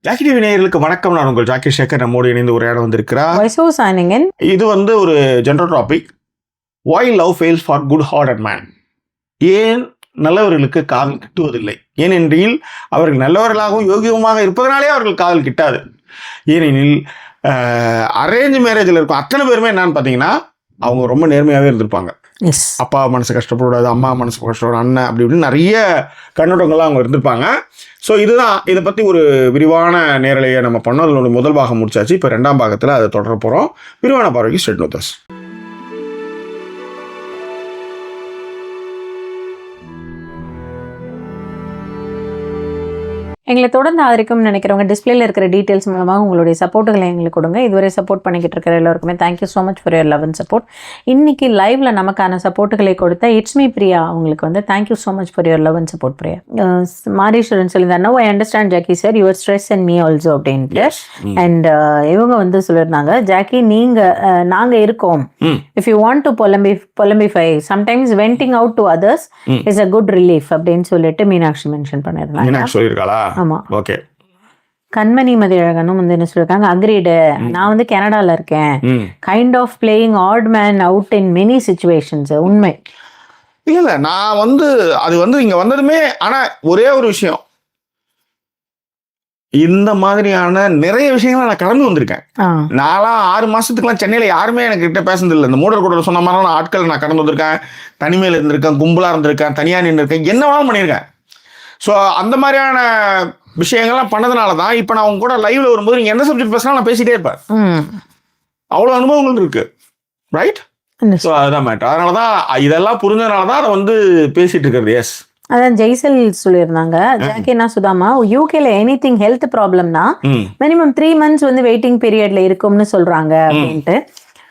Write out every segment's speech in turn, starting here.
Jackie TV நேயர்களுக்கு வணக்கம். நான் உங்கள் ஜாக்கி சேகர் நம்மோடு இணைந்து உரையாட வந்திருக்கிறார். இது ஒரு general topic. Why love fails for good hearted man? ஏன் நல்லவர்களுக்கு காதல் கிட்டுவதில்லை? ஏனென்றில் அவர்கள் நல்லவர்களாகவும் யோகியமாக இருப்பதனாலே அவர்கள் காதல் கிட்டாது. ஏனெனில் அரேஞ்ச் மேரேஜில் இருக்கும் அத்தனை பேருமே என்னன்னு பார்த்தீங்கன்னா அவங்க ரொம்ப நேர்மையாகவே இருந்திருப்பாங்க. அப்பா மனசு கஷ்டப்படாது, அம்மா மனசு கஷ்டப்படும், அண்ணன் அப்படி இப்படின்னு நிறைய கண்ணோட்டங்கள்லாம் அவங்க இருந்திருப்பாங்க. ஸோ இதுதான் இதை பற்றி ஒரு விரிவான நேரலையை நம்ம பண்ணோம். அதோட முதல் பாகம் முடிச்சாச்சு. இப்போ 2ஆம் பாகத்தில் அதை தொடர போகிறோம். விரிவான பார்வைக்கு ஸ்டேட் வித் அஸ். எங்களை தொடர்ந்து ஆதரிக்கும்னு நினைக்கிறவங்க டிஸ்பிளேல இருக்கிற டீட்டெயில்ஸ் மூலமாக உங்களுடைய சப்போர்ட்டுகளை எங்களுக்கு கொடுங்க. இதுவரை சப்போர்ட் பண்ணிக்கிட்டு இருக்கிற எல்லாருக்குமே thank you so much for your love and support. இன்னைக்கு லைவ்ல நமக்கான சப்போர்ட்டுகளை கொடுத்த இட்ஸ்மி பிரியா அவங்களுக்கு thank you so much for your love and support Priya. Mariswaran சொல்லியிருந்தார், no I understand Jackie sir your stress and me also அப்படின்ட்டு. அண்ட் இவங்க சொல்லியிருந்தாங்க, ஜாக்கி நாங்க இருக்கோம். இஃப் யூ வாண்ட் டு பொலம்பிஃபை sometimes venting out to others is a good relief அப்படின்னு சொல்லிட்டு Meenakshi mention பண்ணியிருந்தாங்க. ஆமா, ஓகே. கண்மணி மதியழகனும் என்ன சொல்லிருக்காங்க, அக்ரீடு, நான் கனடால இருக்கேன். Kind of playing odd man out in many situations. உண்மை இல்ல, நான் அது இங்க வந்ததுமே, ஆனா ஒரே ஒரு விஷயம், இந்த மாதிரியான நிறைய விஷயங்களை நான் கடந்து வந்திருக்கேன். நான்லாம் 6 மாசத்துக்குலாம் சென்னையில யாருமே எனக்கு கிட்ட பேசுனது இல்லை. இந்த மூடர் கூட சொன்ன மாதிரிலாம் ஆட்கள் நான் கடந்து வந்திருக்கேன். தனிமையில இருந்திருக்கேன், கும்பலா இருந்திருக்கேன், தனியா நின்று இருக்கேன், என்ன வேணாலும் பண்ணியிருக்கேன். ஸோ அந்த மாதிரியான விஷயங்கள்லாம் பண்ணதுனால தான் இப்போ நான் அவங்க கூட லைவ்ல வரும்போது நீங்கள் எந்த சப்ஜெக்ட் பேசினா நான் பேசிட்டே இருப்பேன். அவ்வளோ அனுபவங்கள் இருக்கு, ரைட்? ஸோ அதுதான் மேட்டர். அதனால தான் இதெல்லாம் புரிஞ்சதுனால தான் அதை பேசிட்டு இருக்கிறது. எஸ், அதான் ஜெய்சல் சொல்லியிருந்தாங்க, ஜாக்கினா சுதாமா, யூகேல எனிதிங் ஹெல்த் ப்ராப்ளம்னா மினிமம் 3 months வெயிட்டிங் பீரியட்ல இருக்கும்னு சொல்றாங்க அப்படின்ட்டு.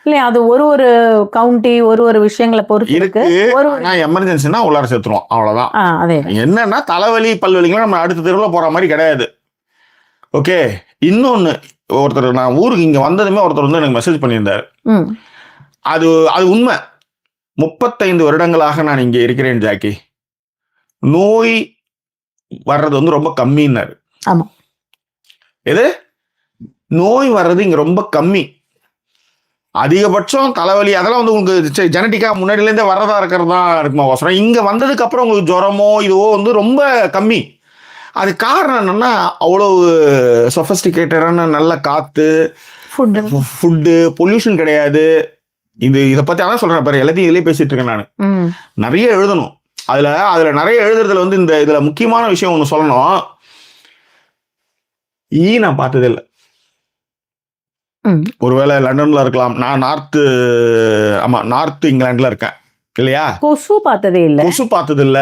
இல்ல, அது ஒரு கவுண்டி ஒரு விஷயங்களை பொறுத்து இருக்கு. எமர்ஜென்சினா உள்ளார சேர்த்துருவோம், அவ்வளவுதான். என்னன்னா தலைவலி பல்வலிக்கெல்லாம் நம்ம அடுத்த தெருவில் போற மாதிரி கிடையாது. ஓகே. இன்னொன்னு, ஒருத்தர் நான் ஊருக்கு இங்க வந்ததுமே ஒருத்தர் எனக்கு மெசேஜ் பண்ணியிருந்தாரு. அது உண்மை. 35 வருடங்களாக நான் இங்க இருக்கிறேன் ஜாக்கி, நோய் வர்றது ரொம்ப கம்மின்னாரு. ஆமா, எது நோய் வர்றது இங்க ரொம்ப கம்மி. அதிகபட்சம் தலைவலி அதெல்லாம் உங்களுக்கு ஜெனட்டிக்கா முன்னாடியிலேருந்தே வரதா இருக்கிறதா இருக்குமா அவசரம். இங்கே வந்ததுக்கு அப்புறம் உங்களுக்கு ஜுரமோ இதுவோ ரொம்ப கம்மி. அது காரணம் என்னன்னா, அவ்வளோ சொஃபஸ்டிகேட்டடான நல்ல காற்று, ஃபுட்டு, பொல்யூஷன் கிடையாது. இதை பற்றி அதான் சொல்கிறேன் பாரு, எல்லாத்தையும் இதிலே பேசிட்டு இருக்கேன். நான் நிறைய எழுதணும். அதில் நிறைய எழுதுறதுல இதில் முக்கியமான விஷயம் ஒன்று சொல்லணும். நான் பார்த்ததே இல்லை. ஒருவேளை லண்டன்ல இருக்கலாம், நான் நார்த் இங்கிலாந்துல இருக்கேன் இல்லையா. கொசு பார்த்ததே இல்ல. கொசு பார்த்தது இல்ல.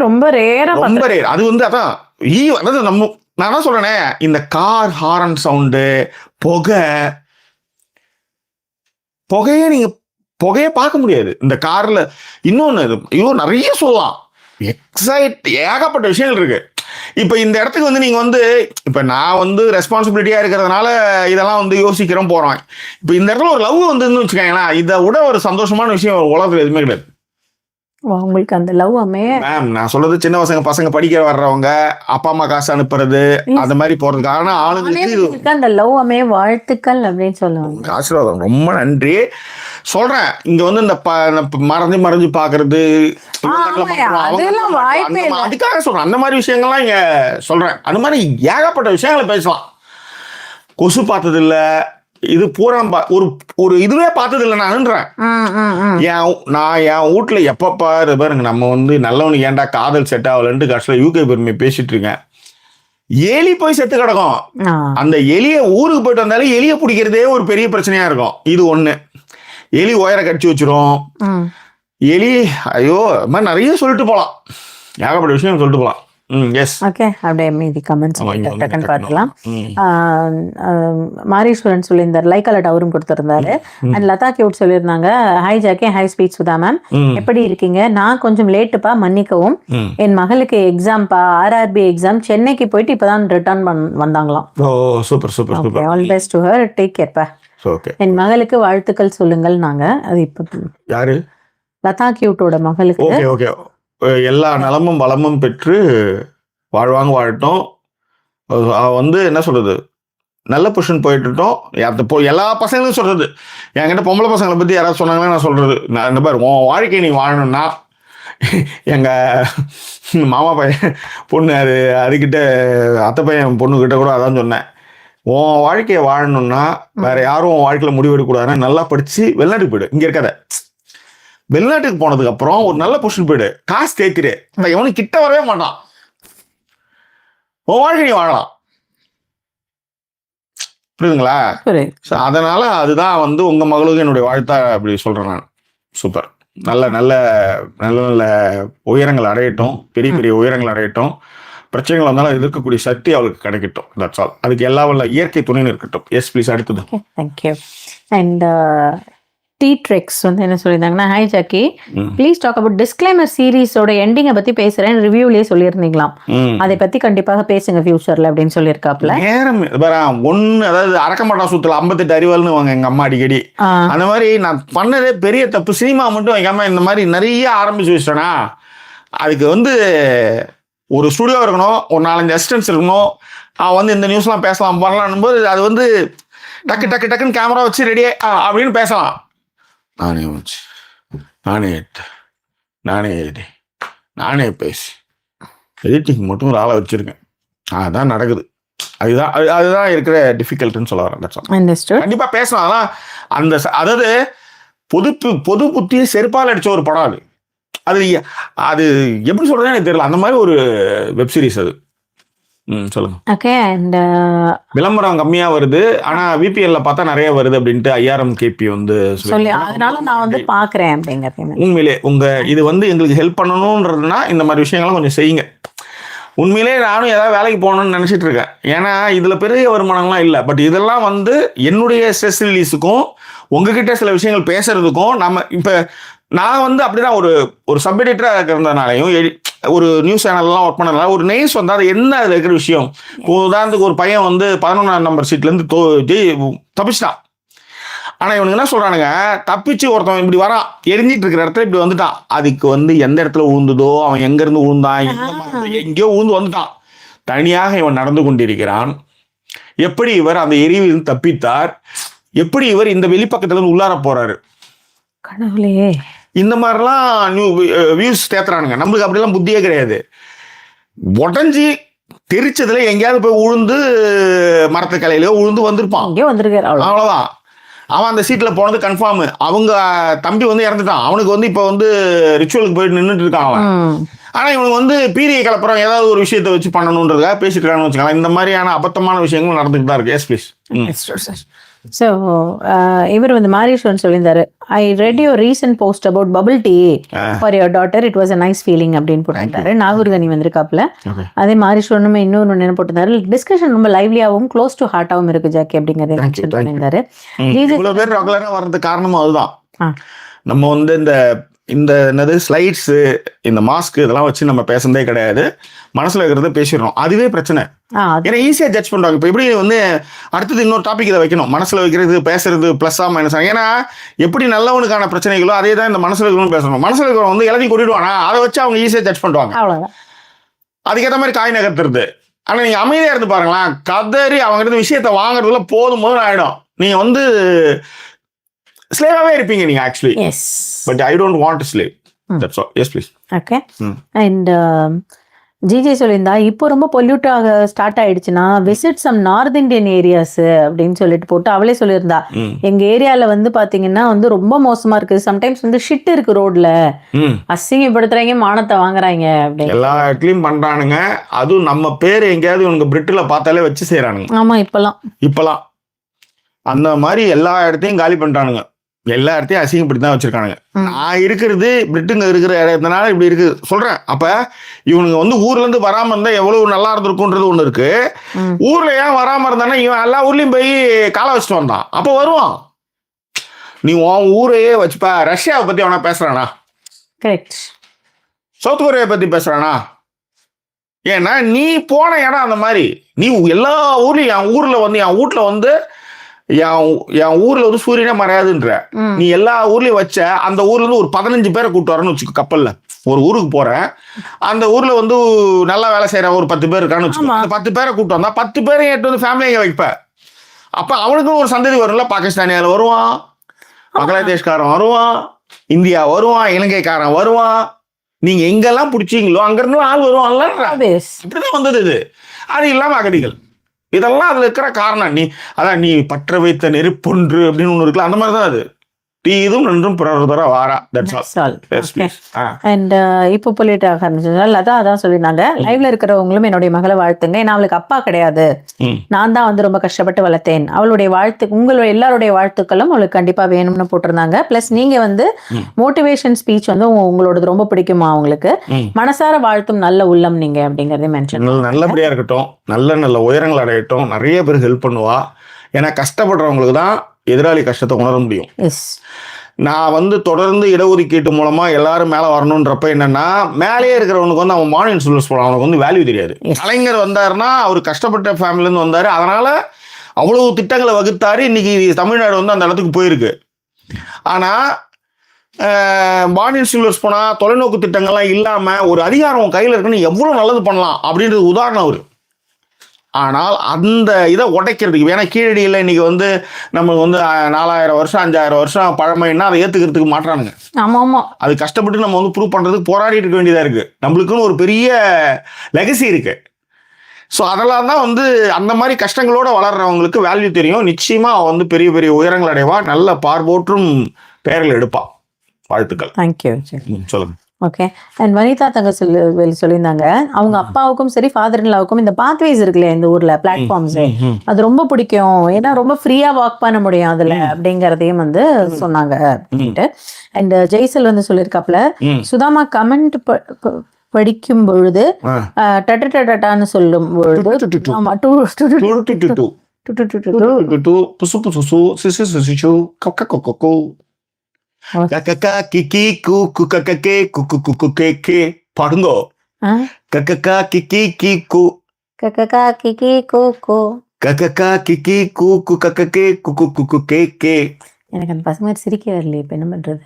ரொம்ப ரேரா, ரொம்ப ரேர். அது அதான் அதாவது நான் தான் சொல்றேனே, இந்த கார் ஹாரன் சவுண்டு, புகையே நீங்க புகையே பார்க்க முடியாது இந்த கார்ல. இன்னொன்னு நிறைய சொல்லலாம், ஏகப்பட்ட விஷயங்கள் இருக்கு. இப்ப இந்த இடத்துக்கு நீங்க இப்ப நான் ரெஸ்பான்சிபிலிட்டியா இருக்கிறதுனால இதெல்லாம் யோசிக்கிறோம் போறோம். இப்ப இந்த இடத்துல ஒரு லவ் வச்சுக்கோங்களேன், இதை விட ஒரு சந்தோஷமான விஷயம் உலகத்துல எதுவுமே கிடையாது. உங்களுக்கு அந்த லவ் மேம், நான் சொல்றது சின்ன பசங்க படிக்க வர்றவங்க, அப்பா அம்மா காசு அனுப்புறது, அந்த மாதிரி போறதுக்கான ஆளுங்களுக்கு அந்த லவ் வாழ்த்துக்கள் அப்படின்னு சொல்லுவாங்க. ஆசீர்வாதம், ரொம்ப நன்றி சொல்றேன். இங்க இந்த மறைஞ்சு பாக்குறது, அதுக்காக சொல்றேன். அந்த மாதிரி விஷயங்கள்லாம் இங்க சொல்றேன். அந்த மாதிரி ஏகப்பட்ட விஷயங்களை பேசலாம். கொசு பார்த்தது இல்ல, இது பூரா ஒரு இதுவே பார்த்தது இல்லை நான்ன்றேன். நான் என் வீட்டுல எப்ப பாருங்க, நம்ம நல்லவனுக்கு ஏன்டா காதல் செட் ஆகலன்ட்டு கஷ்டம் யூகே பெருமை பேசிட்டு இருக்கேன். எலி போய் செத்து கிடக்கும். அந்த எலிய ஊருக்கு போயிட்டு வந்தாலே எலிய பிடிக்கிறதே ஒரு பெரிய பிரச்சனையா இருக்கும். இது ஒண்ணு. எலி ஒயரை கடிச்சு வச்சிரும். எலி ஐயோ, நிறைய சொல்லிட்டு போலாம், ஏகப்பட்ட விஷயம் சொல்லிட்டு போலாம். ஓகே, அப்படியே மீதி கமெண்ட்ஸ் பார்க்கலாம். மாரீஸ்வரன் சொல்லியிருந்தார், லைக் அலர்ட் அவரும் கொடுத்திருந்தாரு. அண்ட் லதா கியூட் சொல்லியிருந்தாங்க, hi Jackie, hi speech Sudha ma'am, எப்படி இருக்கீங்க? நான் கொஞ்சம் லேட்டுப்பா, மன்னிக்கவும். என் மகளுக்கு எக்ஸாம்பா, RRB எக்ஸாம், சென்னைக்கு போயிட்டு இப்பதான் ரிட்டர்ன் வந்தாங்களாம். Super super super. All best to her, take care பா. என் மகளுக்கு வாழ்த்துக்கள் சொல்லுங்கள். நாங்க அது இப்ப யாரு? லதா கியூட்டோட மகளுக்கு எல்லா நலமும் வளமும் பெற்று வாழ்வாங்க, வாழட்டும். வந்து என்ன சொல்றது, நல்ல பொசிஷன் போயிட்டுட்டோம். எல்லா பசங்களும் சொல்றது, என்கிட்ட பொம்பளை பசங்களை பற்றி யாராவது சொன்னாங்கன்னா நான் சொல்றது, நான் இந்த மாதிரி உன் வாழ்க்கை நீ வாழணும்னா, எங்கள் மாமா பையன் பொண்ணு அதுக்கிட்ட அத்தை பையன் பொண்ணுக்கிட்ட கூட அதான் சொன்னேன், உன் வாழ்க்கையை வாழணும்னா வேற யாரும் உன் வாழ்க்கையில் முடிவெடுக்கக்கூடாதுன்னா நல்லா படித்து வெளிநாட்டுக்கு போயிடு. இங்கே இருக்காத, வெளிநாட்டுக்கு போனதுக்கு அப்புறம் ஒரு நல்ல பொசிஷன் போயிடு, காசு தேய்த்திரு, எவனும் கிட்ட வரவே மாட்டான், உன் வாழ்க்கை நீ வாழலாம். புரியுதுங்களா? அதனால அதுதான் வந்து உங்க மகளுக்கு என்னுடைய வாழ்த்தா அப்படி சொல்றேன் நான். சூப்பர். நல்ல நல்ல நல்ல நல்ல உயரங்கள் அடையட்டும், பெரிய பெரிய உயரங்கள் அடையட்டும். பிரச்சனைகள் வந்தாலும் எதிர்க்கக்கூடிய சக்தி அவளுக்கு கிடைக்கட்டும். That's all. அதுக்கு எல்லா வல்ல இயற்கை துணைன்னு இருக்கட்டும். Yes please. அடுத்தது. தேங்க்யூ. அண்ட் T-Trex வந்து என்ன சொல்லியிருந்தாங்கன்னா, hi Jackie, please talk about disclaimer சீரீஸோட எண்டிங்கை பற்றி பேசுகிறேன், ரிவ்யூலேயே சொல்லியிருந்தீங்களாம், அதை பற்றி கண்டிப்பாக பேசுங்க ஃபியூச்சரில் அப்படின்னு சொல்லியிருக்காப்புல. நேரம் ஒன்று, அதாவது அறக்க மாட்டான் சுற்றுல 58 அறிவாள்னு வாங்க எங்கள் அம்மா அடிக்கடி. அந்த மாதிரி நான் பண்ணதே பெரிய தப்பு. சினிமா மட்டும் வைக்காம இந்த மாதிரி நிறைய ஆரம்பிச்சு வச்சிட்டேனா, அதுக்கு வந்து ஒரு ஸ்டுடியோ இருக்கணும், ஒரு 4-5 அசிஸ்டன்ஸ் இருக்கணும், அவன் வந்து இந்த நியூஸ்லாம் பேசலாம் பண்ணலாம் போது அது வந்து டக்கு டக்கு டக்குன்னு கேமரா வச்சு ரெடியே அப்படின்னு பேசலாம். நானே வச்சு நானே எடுத்து நானே எழுதி நானே பேசி எடிட்டிங் மட்டும் ஒரு ஆளை வச்சுருக்கேன். அதுதான் நடக்குது. அதுதான் இருக்கிற டிஃபிகல்ட்டுன்னு சொல்ல வரேன். கண்டிப்பாக பேசலாம். அதான் அந்த அதாவது பொது புத்தியை செருப்பால் அடித்த ஒரு படம் அது. அது எப்படி சொல்கிறதுன்னு எனக்கு தெரியல. அந்த மாதிரி ஒரு வெப்சீரிஸ் அது. சொல்லுங்க. ஓகே. அண்ட் விளம்பரம் கம்மியா வருது, ஆனா விபிஎல்ல பார்த்தா நிறைய வருது அப்படின்ட்டு 5000 KP வந்து சொல்லி, அதனால நான் வந்து பாக்குறேன் அப்படிங்கிறது. உண்மையிலே இது வந்து எங்களுக்கு ஹெல்ப் பண்ணணும்ன்றதுனா இந்த மாதிரி விஷயங்கள்லாம் கொஞ்சம் செய்யுங்க. உண்மையிலே நானும் ஏதாவது வேலைக்கு போகணும்னு நினைச்சிட்டு இருக்கேன். ஏன்னா இதுல பெரிய வருமானம்லாம் இல்லை. பட் இதெல்லாம் வந்து என்னுடைய ஸ்ட்ரெஸ் ரிலீஸுக்கும் உங்ககிட்ட சில விஷயங்கள் பேசுறதுக்கும் நம்ம இப்ப நான் வந்து அப்படிதான் ஒரு சப் எடிட்டராக இருக்கிறதுனாலையும் ஒரு நியூஸ் சேனல்லாம் ஒர்க் பண்ணதுனால ஒரு நெய்ஸ் வந்து அது என்ன அதில் இருக்கிற விஷயம். உதாரணத்துக்கு ஒரு பையன் வந்து 11ஆம் நம்பர் சீட்லேருந்து தப்பிச்சிட்டான். ஆனால் இவனுக்கு என்ன சொல்கிறானுங்க, தப்பிச்சு ஒருத்தன் இப்படி வரான், எரிஞ்சிட்டு இருக்கிற இடத்துல இப்படி வந்துட்டான். அதுக்கு வந்து எந்த இடத்துல ஊழ்ந்துதோ, அவன் எங்கேருந்து ஊழ்ந்தான், எங்கேயோ ஊழ்ந்து வந்துட்டான். தனியாக இவன் நடந்து கொண்டிருக்கிறான். எப்படி இவர் அந்த எரிவில் தப்பித்தார், எப்படி இவர் இந்த வெளிப்பக்கத்துலேருந்து உள்ளார போறாரு, கடவுளே. இந்த மாதிரிலாம் வியூஸ் தேத்துறானுங்க. நம்மளுக்கு அப்படிலாம் புத்தியே கிடையாது. உடஞ்சி தெரிச்சதுல எங்கேயாவது போய் உழுந்து மரத்து கலையிலயோ உழுந்து வந்திருப்பான், அவ்வளவுதான். அவன் அந்த சீட்ல போனது கன்ஃபார்ம். அவங்க தம்பி வந்து இறந்துட்டான். அவனுக்கு வந்து இப்ப வந்து ரிச்சுவலுக்கு போயிட்டு நின்றுட்டு இருக்கான் அவன். ஆனா இவனுக்கு வந்து பீரியை கலப்புறம் ஏதாவது ஒரு விஷயத்த வச்சு பண்ணணுன்றதுக்காக பேசிட்டு இருக்கான்னு வச்சுக்கலாம். இந்த மாதிரியான அபத்தமான விஷயங்களும் நடந்துட்டு தான் இருக்கு. Yes please. ஸோ இவர் வந்து மாரீஸ்வரன் சொல்லியிருந்தாரு, I read your recent post about bubble T for your daughter, it was a nice feeling அப்படின்னு போட்டிருந்தாரு. நாகூர்கனி வந்திருக்காப்புல. அதே மாரீஸ்வரனுமே இன்னொன்று என்ன போட்டிருந்தாரு, டிஸ்கஷன் ரொம்ப லைவ்லியாகவும் க்ளோஸ் டு ஹார்ட்டாகவும் இருக்கு ஜாக்கி அப்படிங்கிறது சொல்லியிருந்தாரு. இவ்வளோ பேர் ரெகுலராக வர்றதுக்கு காரணமும் அதுதான். நம்ம வந்து இந்த என்னது ஸ்லைட்ஸு, இந்த மாஸ்க் இதெல்லாம் வச்சு நம்ம பேசுறதே கிடையாது. மனசுல இருக்கிறத பேசிடுறோம். அதுவே பிரச்சனை. ஏன்னா ஈஸியா ஜட்ஜ் பண்றாங்க. இப்போ எப்படி வந்து அடுத்தது இன்னொரு டாபிக் இதை வைக்கணும், மனசுல வைக்கிறது பேசுறது பிளஸ்ஸா மைனஸா. ஏன்னா எப்படி நல்லவனுக்கான பிரச்சனைகளோ அதே தான் இந்த மனசுல இருக்கிறவங்க பேசணும். மனசுல இருக்கிறவங்க வந்து எல்லாத்தையும் கூட்டிடுவானா, அதை வச்சு அவங்க ஈஸியா ஜட்ஜ் பண்ணுவாங்க. அதுக்கேற்ற மாதிரி காய் நகர்த்துறது. ஆனா நீங்க அமைதியா இருந்து பாருங்களேன், கதறி அவங்க இருந்து விஷயத்த வாங்குறதுல போதும் ஆயிடும். நீங்க வந்து ஸ்லேவாவே இருப்பீங்க நீங்க actually. But I don't want to slave. That's all. Yes please. Okay. And GJ சொல்லியிருந்தா, இப்போ ரொம்ப பொல்யூட் ஆக ஸ்டார்ட் ஆயிடுச்சுன்னா visit some north Indian areas அப்படின்னு சொல்லிட்டு போட்டு அவளே சொல்லியிருந்தா, எங்க ஏரியால வந்து பாத்தீங்கன்னா வந்து ரொம்ப மோசமா இருக்கு, சம்டைம்ஸ் வந்து ஷிட் இருக்கு ரோட்ல, அசிங்கப்படுத்துறாங்க, மானத்தை வாங்குறாங்க அப்படின்னு. எல்லா இடத்துலயும் பண்றானுங்க. அதுவும் நம்ம பேர் எங்கேயாவது உனக்கு பிரிட்டில பார்த்தாலே வச்சு செய்யறானுங்க. ஆமா, இப்பெல்லாம் அந்த மாதிரி எல்லா இடத்தையும் காலி பண்றானுங்க. எல்லா இடத்தையும் அசிங்கப்படி தான் வச்சிருக்கானுங்க. நான் இருக்கிறது பிரிட்டுங்க இருக்கிற இடத்தினால இப்படி இருக்கு சொல்றேன். அப்ப இவனுங்க வந்து ஊர்ல இருந்து வராம இருந்தா எவ்வளவு நல்லா இருந்திருக்கும்ன்றது ஒண்ணு இருக்கு. ஊர்ல ஏன் வராம இருந்தானா, இவன் எல்லா ஊர்லயும் போய் காலை வச்சுட்டு வந்தான். அப்ப வருவான். நீ உன் ஊரையே வச்சுப்பா. ரஷ்யாவை பத்தி அவனா பேசுறானா? சவுத் கொரியா பத்தி பேசுறானா? ஏன்னா நீ போன இடம் அந்த மாதிரி. நீ எல்லா ஊர்லயும் என் ஊர்ல வந்து என் வீட்டுல வந்து என் ஊர்ல வந்து சூரியனே மறையாதுன்ற நீ எல்லா ஊர்லயும் வச்ச அந்த ஊர்ல இருந்து ஒரு 15 பேரை கூட்டு வரணும்னு வச்சுக்கோ. கப்பல்ல ஒரு ஊருக்கு போறேன், அந்த ஊர்ல வந்து நல்லா வேலை செய்யற ஒரு 10 பேர் இருக்கான்னு வச்சுக்கோ. அந்த 10 பேரை கூட்டு வந்தா 10 பேரை ஏற்று வந்து ஃபேமிலியை வைப்ப. அப்ப அவனுக்கும் ஒரு சந்ததி வரும்ல. பாகிஸ்தானியால வருவான், பங்களாதேஷ்காரன் வருவான், இந்தியா வருவான், இலங்கைக்காரன் வருவான். நீங்க எங்கெல்லாம் பிடிச்சீங்களோ அங்க இருந்து ஆள் வருவான்ல. இப்படிதான் வந்தது இது. அது இல்லாம அகதிகள், இதெல்லாம் அதுல இருக்கிற காரணம். நீ பற்ற வைத்த நெருப்பொன்று அப்படின்னு ஒண்ணு இருக்குல்ல, அந்த மாதிரிதான் அது. தீதும் நன்றும் பிறர் வாரா. அண்ட் இப்போ பொலிட் ஆக ஆரம்பிச்சதுனால அதான் சொல்லியிருந்தாங்க, லைவ்ல இருக்கிறவங்களும் என்னுடைய மகளை வாழ்த்துங்க, ஏன்னா அவளுக்கு அப்பா கிடையாது, நான் தான் வந்து ரொம்ப கஷ்டப்பட்டு வளர்த்தேன், அவளுடைய வாழ்த்து உங்களுடைய எல்லாருடைய வாழ்த்துக்களும் அவளுக்கு கண்டிப்பா வேணும்னு போட்டிருந்தாங்க. பிளஸ் நீங்க வந்து மோட்டிவேஷன் ஸ்பீச் வந்து உங்களோடது ரொம்ப பிடிக்குமா அவங்களுக்கு, மனசார வாழ்த்தும் நல்ல உள்ளம் நீங்க அப்படிங்கறதே மென்ஷன். நல்லபடியா இருக்கட்டும், நல்ல உயரங்கள் அடையட்டும், நிறைய பேர் ஹெல்ப் பண்ணுவா. ஏன்னா கஷ்டப்படுறவங்களுக்கு தான் எதிராளி கஷ்டத்தை உணர முடியும். நான் வந்து தொடர்ந்து இடஒதுக்கீட்டு மூலமா எல்லாரும் மேல வரணும்ன்றப்ப என்னன்னா, மேலேயே இருக்கிறவனுக்கு வந்து அவன் மார்னிங் சொல்ல போறான், அவனுக்கு வந்து வேல்யூ தெரியாது. கலைஞர் வந்தாருன்னா அவர் கஷ்டப்பட்ட ஃபேமிலில இருந்து வந்தாரு, அதனால அவ்வளவு திட்டங்களை வகுத்தாரு. இன்னைக்கு தமிழ்நாடு வந்து அந்த இடத்துக்கு போயிருக்கு. ஆனா மார்னிங் சில்வர்ஸ் போனா தொலைநோக்கு திட்டங்கள்லாம் இல்லாம ஒரு அதிகாரம் கையில இருக்குன்னு எவ்வளவு நல்லது பண்ணலாம் அப்படின்றது உதாரணம் அவரு. ஆனால் அந்த இதை உடைக்கிறதுக்கு, ஏன்னா கீழடியில் இன்னைக்கு வந்து நமக்கு வந்து 4000 வருஷம் 5000 வருஷம் பழமைன்னா அதை ஏற்றுக்கிறதுக்கு மாட்டுறானுங்க. ஆமாம், அது கஷ்டப்பட்டு நம்ம வந்து ப்ரூவ் பண்ணுறதுக்கு போராடிட்டு இருக்க வேண்டியதாக இருக்குது. நம்மளுக்குன்னு ஒரு பெரிய லெகசி இருக்குது. ஸோ அதெல்லாம் தான் வந்து அந்த மாதிரி கஷ்டங்களோடு வளர்கிறவங்களுக்கு வேல்யூ தெரியும். நிச்சயமாக வந்து பெரிய பெரிய உயரங்கள் அடைவா, நல்ல பார்போற்றும் பெயர்கள் எடுப்பா. வாழ்த்துக்கள். தேங்க்யூ. சொல்லுங்க. ஓகே. அண்ட் வனிதா தங்க சொல்லியிருந்தாங்க, அவங்க அப்பாவுக்கும் சரி ஃபாதர் இன் லாவுக்கும் இந்த பாத்வேஸ் இருக்குல்லையா இந்த ஊர்ல பிளாட்ஃபார்ம்ஸ், அது ரொம்ப பிடிக்கும், ஏன்னா ரொம்ப ஃப்ரீயா வாக் பண்ண முடியும் அதுல அப்படிங்கறதையும் வந்து சொன்னாங்க அப்படின்ட்டு. அண்ட் ஜெய்சல் வந்து சொல்லியிருக்காப்ல, சுதாமா கமெண்ட் படிக்கும் பொழுது டட்டான்னு சொல்லும் பொழுது பாடுங்கோ. எனக்கு அந்த பசங்க சிரிக்க வரலையே, இப்ப என்ன பண்றது?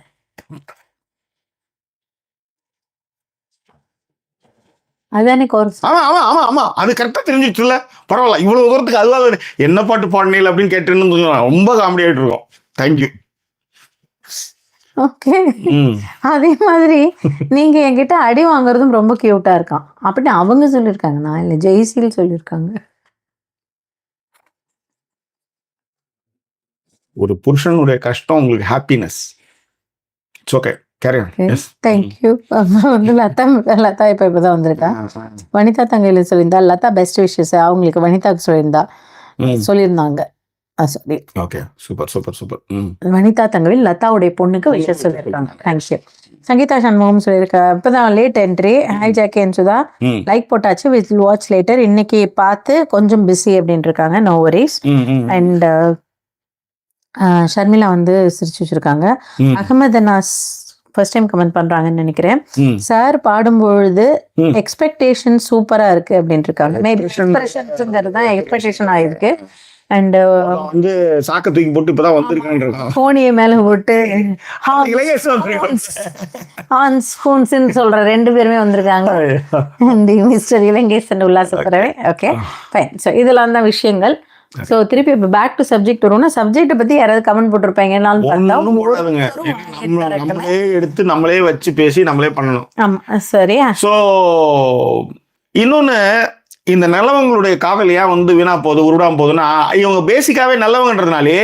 அதுதானே கோர்ஸ். ஆமா அது கரெக்டா தெரிஞ்சிச்சுல, பரவாயில்ல. இவ்வளவு தூரத்துக்கு அதுவாக என்ன பாட்டு பாடினீங்க அப்படின்னு கேட்டுன்னு ரொம்ப காமெடி ஆயிட்டு இருக்கோம். தேங்க்யூ. ஓகே. அதே மாதிரி நீங்க என்கிட்ட அடி வாங்குறதும் ரொம்ப கியூட்டா இருக்கான் அப்படின்னு அவங்க சொல்லியிருக்காங்க, நான் இல்லை, ஜெய்சீல் சொல்லியிருக்காங்க. ஒரு புருஷனுடைய கஷ்டம் உங்களுக்கு happiness. It's okay, carry on. Yes, thank you. வந்து லதா இப்பதான் வந்திருக்கா. வனிதா தங்கையில சொல்லியிருந்தா லதா பெஸ்ட் விஷஸ் அவங்களுக்கு வனிதாக்கு சொல்லியிருந்தாங்க. Sorry, okay, super super super. Vanitha தங்கவில் லதாவுடைய பொண்ணுக்கு விஷயம் சொல்லியிருக்காங்க. தேங்க்யூ. சங்கீதா சண்முகம் சொல்லியிருக்கா, இப்பதான் late entry. Hi Jackie and Sudha, like போட்டாச்சு, வில் வாட்ச் லேட்டர். இன்னைக்கு பார்த்து கொஞ்சம் பிஸி அப்படின்னு இருக்காங்க, நோ வரிஸ். அண்ட் ஷர்மிளா வந்து சிரிச்சு வச்சிருக்காங்க. Ahmed Anas first time comment பண்றாங்கன்னு நினைக்கிறேன். சார் பாடும்பொழுது எக்ஸ்பெக்டேஷன் சூப்பரா இருக்கு அப்படின்னு இருக்காங்க. மேபி எக்ஸ்பிரஷன்ஸ்ங்கிறது தான் எக்ஸ்பெக்டேஷன் ஆயிருக்கு. அண்ட் வந்து சாக்க தூக்கி போட்டு இப்பதான் வந்திருக்காங்க, போனிய மேல போட்டு ஹான்ஸ் ஹூன்ஸ்ன்னு சொல்ற 2 பேருமே வந்திருக்காங்க. மிஸ்டர் இலங்கேஷ் அண்ட் உல்லாசப்பறவை. Okay, fine. ஸோ இதெல்லாம் தான் விஷயங்கள். ஸோ திருப்பி இப்போ பேக் டு சப்ஜெக்ட் வருவோம்னா, சப்ஜெக்டை பத்தி யாராவது கமெண்ட் போட்டிருப்பாங்க, நம்மளே எடுத்து நம்மளே வச்சு பேசி நம்மளே பண்ணணும். ஆமா, சரி. ஸோ இன்னொன்னு, இந்த நல்லவங்களுடைய காதல் ஏன் வந்து வீணா போகுது, உருடாம போகுதுன்னா, இவங்க பேசிக்காவே நல்லவங்கன்றதுனாலே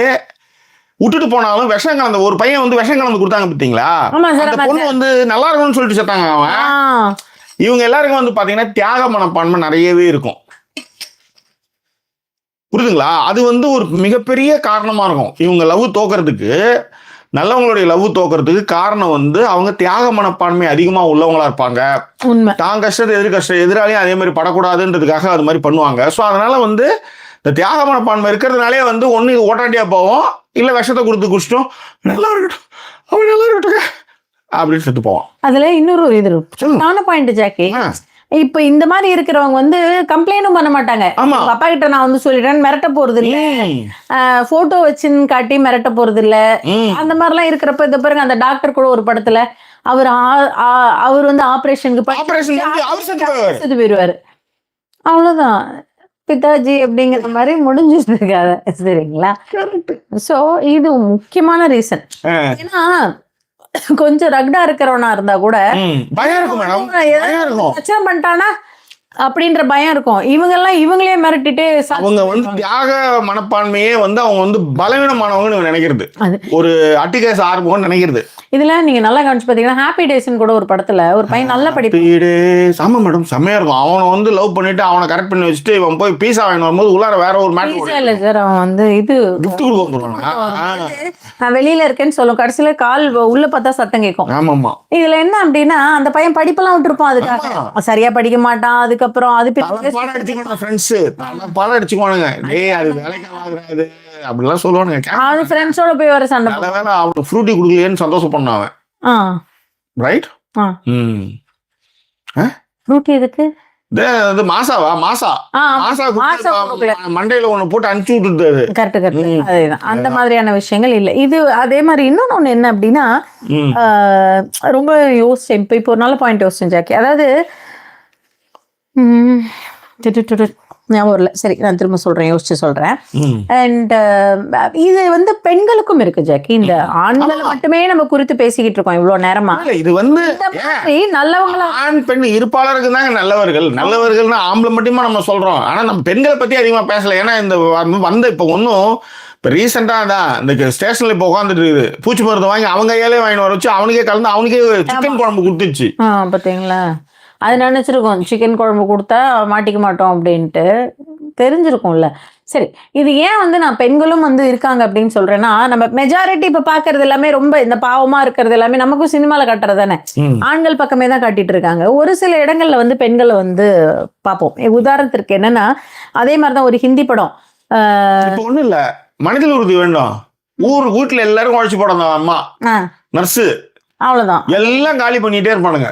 விட்டுட்டு போனாலும் விஷம் கலந்த ஒரு பையன் வந்து விஷம் கலந்து கொடுத்தாங்க பார்த்தீங்களா, அந்த பொண்ணு வந்து நல்லா இருக்கணும்னு சொல்லிட்டு செத்தாங்க அவன். இவங்க எல்லாருக்கும் வந்து பாத்தீங்கன்னா தியாக மனப்பான்மை நிறையவே இருக்கும், புரியுதுங்களா? அது வந்து ஒரு மிகப்பெரிய காரணமா இருக்கும் இவங்க லவ் தோக்கிறதுக்கு. நல்லவங்களுடைய லவ் தோக்கிறதுக்கு காரணம் வந்து அவங்க தியாக மனப்பான்மை அதிகமா உள்ளவங்களா இருப்பாங்க. தான் கஷ்டத்தை எதிராளியும் அதே மாதிரி படக்கூடாதுன்றதுக்காக அது மாதிரி பண்ணுவாங்க. ஸோ அதனால வந்து இந்த தியாக மனப்பான்மை இருக்கிறதுனாலே வந்து ஒன்று இது ஓட்டாண்டியா போவோம், இல்லை விஷத்தை கொடுத்து குடிச்சிட்டோம், நல்லா இருக்கட்டும் அவன் நல்லா இருக்கட்டும் அப்படின்னு செத்து போவான். அதுல இன்னொரு இது பாயிண்ட் ஜாக்கி, இப்ப இந்த மாதிரி இருக்கிறவங்க வந்து கம்ப்ளைண்டும் பண்ண மாட்டாங்க. ஆமா. உங்க அப்பா கிட்ட நான் வந்து சொல்லிட்டேன்னு மிரட்ட போறது இல்ல, போட்டோ வச்சுன்னு காட்டி மிரட்ட போறது இல்ல. அந்த மாதிரிலாம் இருக்கிறப்ப இத பாருங்க, அந்த டாக்டர் கூட ஒரு படத்துல அவர் வந்து ஆபரேஷனுக்கு செத்து போயிருவாரு. அவ்வளவுதான், பிதாஜி அப்படிங்கிற மாதிரி முடிஞ்சிட்டு இருக்காது. சரிங்களா? சோ இது முக்கியமான ரீசன். ஏன்னா கொஞ்சம் ரக்டா இருக்கிறவனா இருந்தா கூட பயம் இருக்கும் மேடம், பயம் இருக்கும், பிரச்சனை பண்ணிட்டானா அப்படின்ற பயம் இருக்கும். இவங்களே மிரட்டிட்டு அவங்க வந்து தியாக மனப்பான்மையே வந்து அவங்க வந்து பலவீனமானவங்க நினைக்கிறது, ஒரு அட்டிகேஸ் ஆர்வம் நினைக்கிறது. இதுல நீங்க நல்லா கவனிச்சு பாத்தீங்கன்னா ஹாப்பி டேஸ்ன்னு கூட ஒரு படத்துல ஒரு பையன் நல்ல ஆமா மேடம், செம்மையா இருக்கும். அவனை வந்து லவ் பண்ணிட்டு அவனை கரெக்ட் பண்ணி வச்சுட்டு இவன் போய் பீஸா வாங்கி வரும்போது உள்ளார வேற ஒரு மேட்டர் இல்ல சார், அவன் வந்து இது கிஃப்ட் கொடுக்க நான் வெளியில இருக்கேன்னு சொல்லும், கடைசியில கால் உள்ள பார்த்தா சத்தம் கேட்கும். ஆமாமா. இதுல என்ன அப்படின்னா அந்த பையன் படிப்பெல்லாம் விட்டுருப்பான், அதுக்காக சரியா படிக்க மாட்டான். அதுக்கப்புறம் அது பாடம் அடிச்சுக்கோங்க ஃப்ரெண்ட்ஸ், பாடம் அடிச்சுக்கோனுங்க, டேய் அது வேலைக்கு ஆகாது அப்படிலாம் சொல்லுவானுங்க. அவன் ஃப்ரெண்ட்ஸோட போய் வர சண்டை, வேலை அவனுக்கு ஃப்ரூட்டி கொடுக்கலையேன்னு சந்தோஷம் பண்ணான் ரைட். ஃப்ரூட்டி எதுக்கு? மண்டையில ஒண்ணு போட்டு அனுப்பிச்சு விட்டுட்டாரு. கரெக்ட் அதேதான், அந்த மாதிரியான விஷயங்கள் இல்ல. இது அதே மாதிரி இன்னொன்னு என்ன அப்படின்னா, ரொம்ப யோசிச்சேன் இப்போ ஒரு நல்ல பாயிண்ட் யோசிச்சேன் ஜாக்கி. அதாவது ஞாபகம் இல்லை, சரி நான் திரும்ப சொல்றேன், யோசிச்சு சொல்றேன். அண்ட் இது வந்து பெண்களுக்கும் இருக்கு ஜாக்கி. இந்த ஆண்கள் மட்டுமே நம்ம குறித்து பேசிக்கிட்டு இருக்கோம் இவ்வளவு நேரமா. இது வந்து நல்லவங்களா ஆண் பெண் இருப்பாளருக்கு தாங்க நல்லவர்கள். நல்லவர்கள்னா ஆம்பளை மட்டுமா நம்ம சொல்றோம், ஆனா நம்ம பெண்களை பத்தி அதிகமா பேசல. ஏன்னா இந்த வந்து இப்ப ஒன்னும் இப்போ ரீசெண்டாக தான் இந்த ஸ்டேஷனில் இப்போ உட்காந்துட்டு இருக்குது, பூச்சி மருந்து வாங்கி அவங்க கையாலே வாங்கி வர வச்சு அவனுக்கே கலந்து அவனுக்கே சிக்கன் குழம்பு கொடுத்துச்சு. பார்த்தீங்களா? அது நினச்சிருக்கோம் சிக்கன் குழம்பு கொடுத்தா மாட்டிக்க மாட்டோம் அப்படின்ட்டு தெரிஞ்சிருக்கும்ல. சரி, இது ஏன் வந்து நான் பெண்களும் வந்து இருக்காங்க அப்படின்னு சொல்றேன்னா, நம்ம மெஜாரிட்டி இப்போ பார்க்கறது எல்லாமே ரொம்ப இந்த பாவமா இருக்கிறது எல்லாமே நமக்கும் சினிமாவில் காட்டுறது தானே, ஆண்கள் பக்கமே தான் காட்டிட்டு இருக்காங்க. ஒரு சில இடங்கள்ல வந்து பெண்களை வந்து பார்ப்போம். உதாரணத்திற்கு என்னன்னா, அதே மாதிரி தான் ஒரு ஹிந்தி படம். ஒன்றும் இல்லை, மனிதல் உறுதி வேண்டும், வீட்டுல எல்லாரும் உழைச்சு போட அம்மா நர்ஸு, அவ்வளவுதான், எல்லாம் காலி பண்ணிட்டே இருப்பானுங்க.